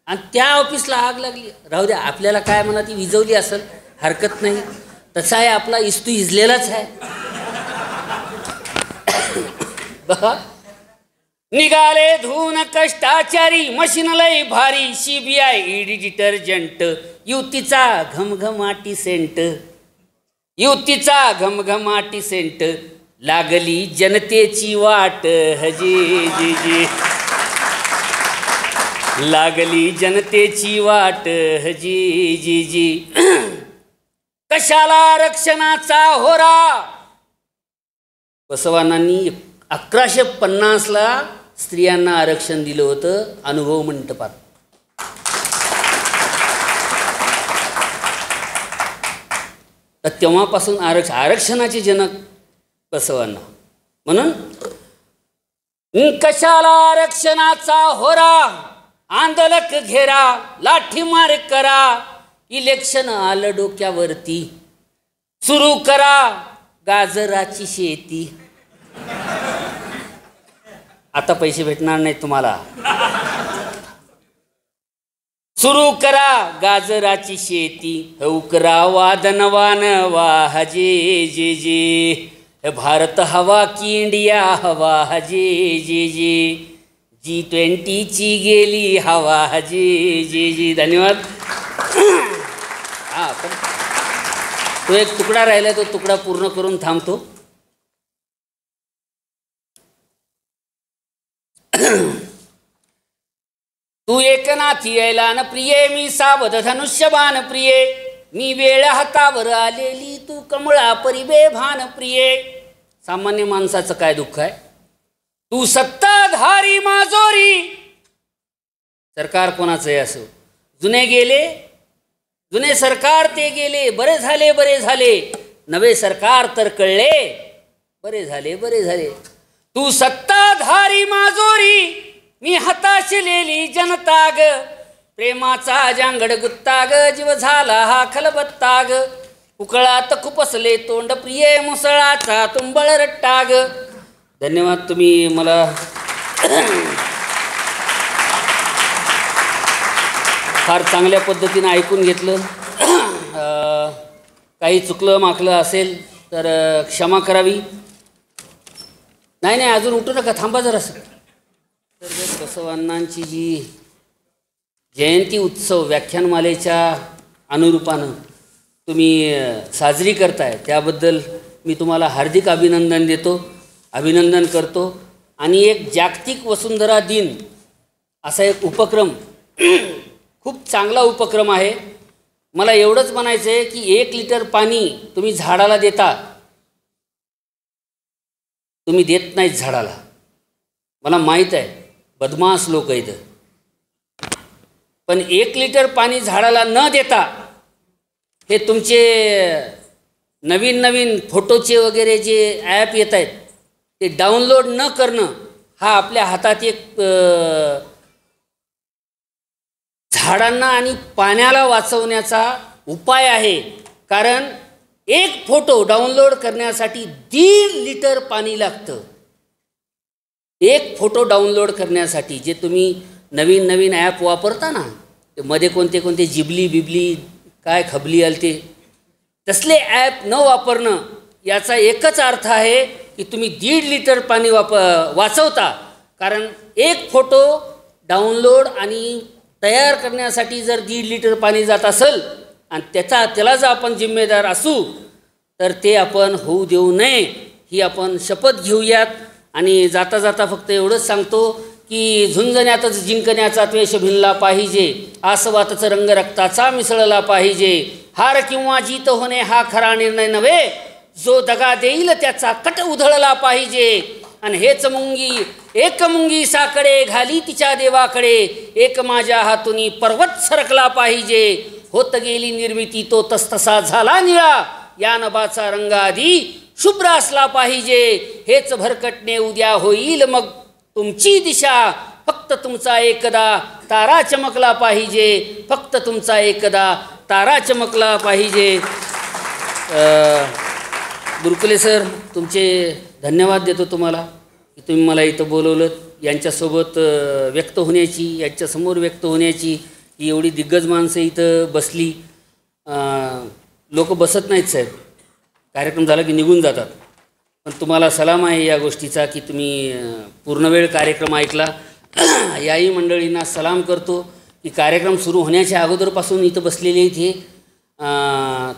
[SPEAKER 9] आणि त्या ऑफिसला आग लागली. राहू द्या, आपल्याला काय म्हणा, ती विजवली असेल, हरकत नाही. तसा आहे आपला इस्तू इजलेलाच आहे. बघा, निघाले धून कष्टाचारी, मशीन लय भारी. CBI ED detergent. युतीचा घमघमाटी सेंट. युतीचा घमघमाटी सेंट. लागली जनतेची वाट हजी जी जी. लागली जनतेची वाट हजी जी जी. कशाला आरक्षणाचा होरा. बसवानांनी 1150ला स्त्रियांना आरक्षण दिलं होतं अनुभव मंटपात. तर तेव्हापासून आरक्षणाचे जनक बसवांना. म्हणून कशाला आरक्षणाचा होरा, आंदोलक घेरा, लाठीमार करा. इलेक्शन आलं डोक्यावरती, सुरू करा गाजराची शेती. आता पैसे भेटणार नाहीत तुम्हाला. सुरू करा गाजराची शेती, उकरा वादनवान वाह जे जे जे. भारत हवा की इंडिया हवा जे जे जे. G20ची गेली हवा जे जे जे. धन्यवाद. हां, पण तो एक तुकडा राहिला, तो तुकडा पूर्ण करून थांबतो. तू एकनाथी ऐलान प्रिये, मी सावध धनुष्यबाण प्रिये. मी वेळ हातावर आलेली, तू कमळा परिबे भान प्रिये. सामान्य माणसाचं काय दुःख आहे. तू सत्ताधारी माजोरी. सरकार कोणाचं आहे असो, जुने गेले, जुने सरकार ते गेले, बरे झाले बरे झाले. नवे सरकार तर कळले, बरे झाले बरे झाले. तू सत्ताधारी माजोरी, मी हताशलेली जनता ग. प्रेमाचा जांगड गुत्ता ग, जीव झाला हा खलबत्ता ग. उकळात खुपसले तोंड प्रिये, मुसळाचा तुंबळ रट्टा ग. धन्यवाद. तुम्ही मला फार चांगल्या पद्धतीनं ऐकून घेतलं. काही चुकलं माकलं असेल तर क्षमा करावी. नाही नाही, अजून उठू नका, थांबा जरासं. तर बसवांनांची जी जयंती उत्सव व्याख्यानमालेच्या अनुरूपानं तुम्ही साजरी करताय, त्याबद्दल मी तुम्हाला हार्दिक अभिनंदन देतो, अभिनंदन करतो. आणि एक जागतिक वसुंधरा दिन असा एक उपक्रम, खूप चांगला उपक्रम आहे. मला एवढंच म्हणायचं आहे की 1 लिटर पाणी तुम्ही झाडाला देता, तुम्ही देत नाहीत झाडाला. मला माहीत आहे बदमाश लोक आहेत, पण 1 लिटर पाणी झाडाला न देता हे तुमचे नवीन नवीन फोटोचे वगैरे जे ॲप येत आहेत ते डाउनलोड न करणं हा आपल्या हातात एक झाडांना आणि पाण्याला वाचवण्याचा उपाय आहे. कारण 1 फोटो डाउनलोड करण्यासाठी 1.5 लिटर पाणी लागतं. 1 फोटो डाउनलोड करण्यासाठी जे तुम्ही नवीन नवीन ॲप वापरता ना, ते मध्ये कोणते कोणते जिबली बिबली काय खबली आलते, तसले ॲप न वापरणं याचा एकच अर्थ आहे की तुम्ही 1.5 लिटर पाणी वाचवता. कारण 1 फोटो डाउनलोड आणि तयार करण्यासाठी जर 1.5 लिटर पाणी जात असेल आणि त्याला जर आपण जिम्मेदार असू तर ते आपण होऊ देऊ नये, ही आपण शपथ घेऊयात. आणि जाता जाता फक्त एवढंच सांगतो की झुंजण्यातच जिंकण्याचा द्वेष भिनला पाहिजे, आसवातच रंग रक्ताचा मिसळला पाहिजे. हार किंवा जीत होणे हा खरा निर्णय नव्हे, जो दगा देईल त्याचा कट उधळला पाहिजे. आणि हेच मुंगी एक मुंगी साकडे घाली तिच्या देवाकडे, एक माझ्या हातून पर्वत सरकला पाहिजे. होत गेली निर्मिती तो तसतसा झाला निळा, या नभाचा रंग आधी शुभ्र असला पाहिजे. हेच भरकटणे उद्या होईल मग तुमची दिशा, फक्त तुमचा एकदा तारा चमकला पाहिजे, फक्त तुमचा एकदा तारा चमकला पाहिजे. बुरकुले सर, तुमचे धन्यवाद देतो तुम्हाला की तुम्ही मला इथं बोलवलं. यांच्यासोबत व्यक्त होण्याची, यांच्यासमोर व्यक्त होण्याची ही एवढी दिग्गज माणसं इथं बसली. लोक बसत नाहीत साहेब, कार्यक्रम झाला की निघून जातात. पण तुम्हाला सलाम आहे या गोष्टीचा की तुम्ही पूर्णवेळ कार्यक्रम ऐकला. याही मंडळींना सलाम करतो की कार्यक्रम सुरू होण्याच्या अगोदरपासून इथं बसलेले इथे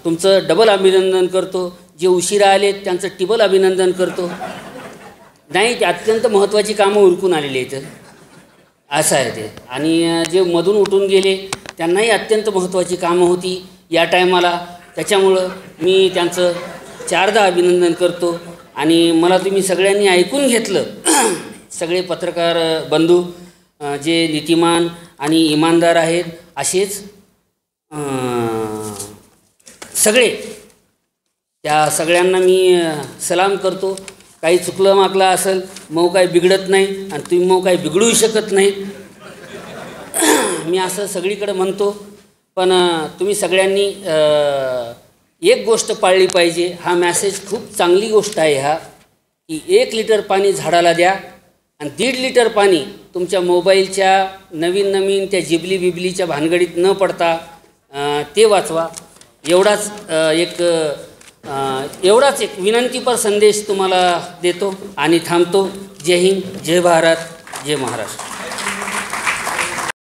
[SPEAKER 9] तुमचं डबल अभिनंदन करतो. जे उशिरा आले त्यांचं टिबल अभिनंदन करतो. नाही, ते अत्यंत महत्त्वाची कामं उरकून आलेले इथं, असं आहे ते. आणि जे मधून उठून गेले त्यांनाही अत्यंत महत्त्वाची कामं होती या टायमाला, त्याच्यामुळं मी त्यांचं 4दा अभिनंदन करतो. आणि मला तुम्ही सगळ्यांनी ऐकून घेतलं. सगळे पत्रकार बंधू जे नीतिमान आणि इमानदार आहेत असेच सगळे, त्या सगळ्यांना मी सलाम करतो. काही चुकलं मागलं असेल, मग काही बिघडत नाही आणि तुम्ही मग काही बिघडूही शकत नाही, मी असं सगळीकडे म्हणतो. पण तुम्ही सगळ्यांनी एक गोष्ट पाळली पाहिजे. हा मॅसेज खूप चांगली गोष्ट आहे हा, की 1 लिटर पाणी झाडाला द्या आणि 1.5 लिटर पाणी तुमच्या मोबाईलच्या नवीन त्या जिबली बिबलीच्या भानगडीत न पडता ते वाचवा. एवढाच एक विनंतीपर संदेश तुम्हाला देतो आणि थांबतो. जय हिंद, जय भारत, जय महाराष्ट्र.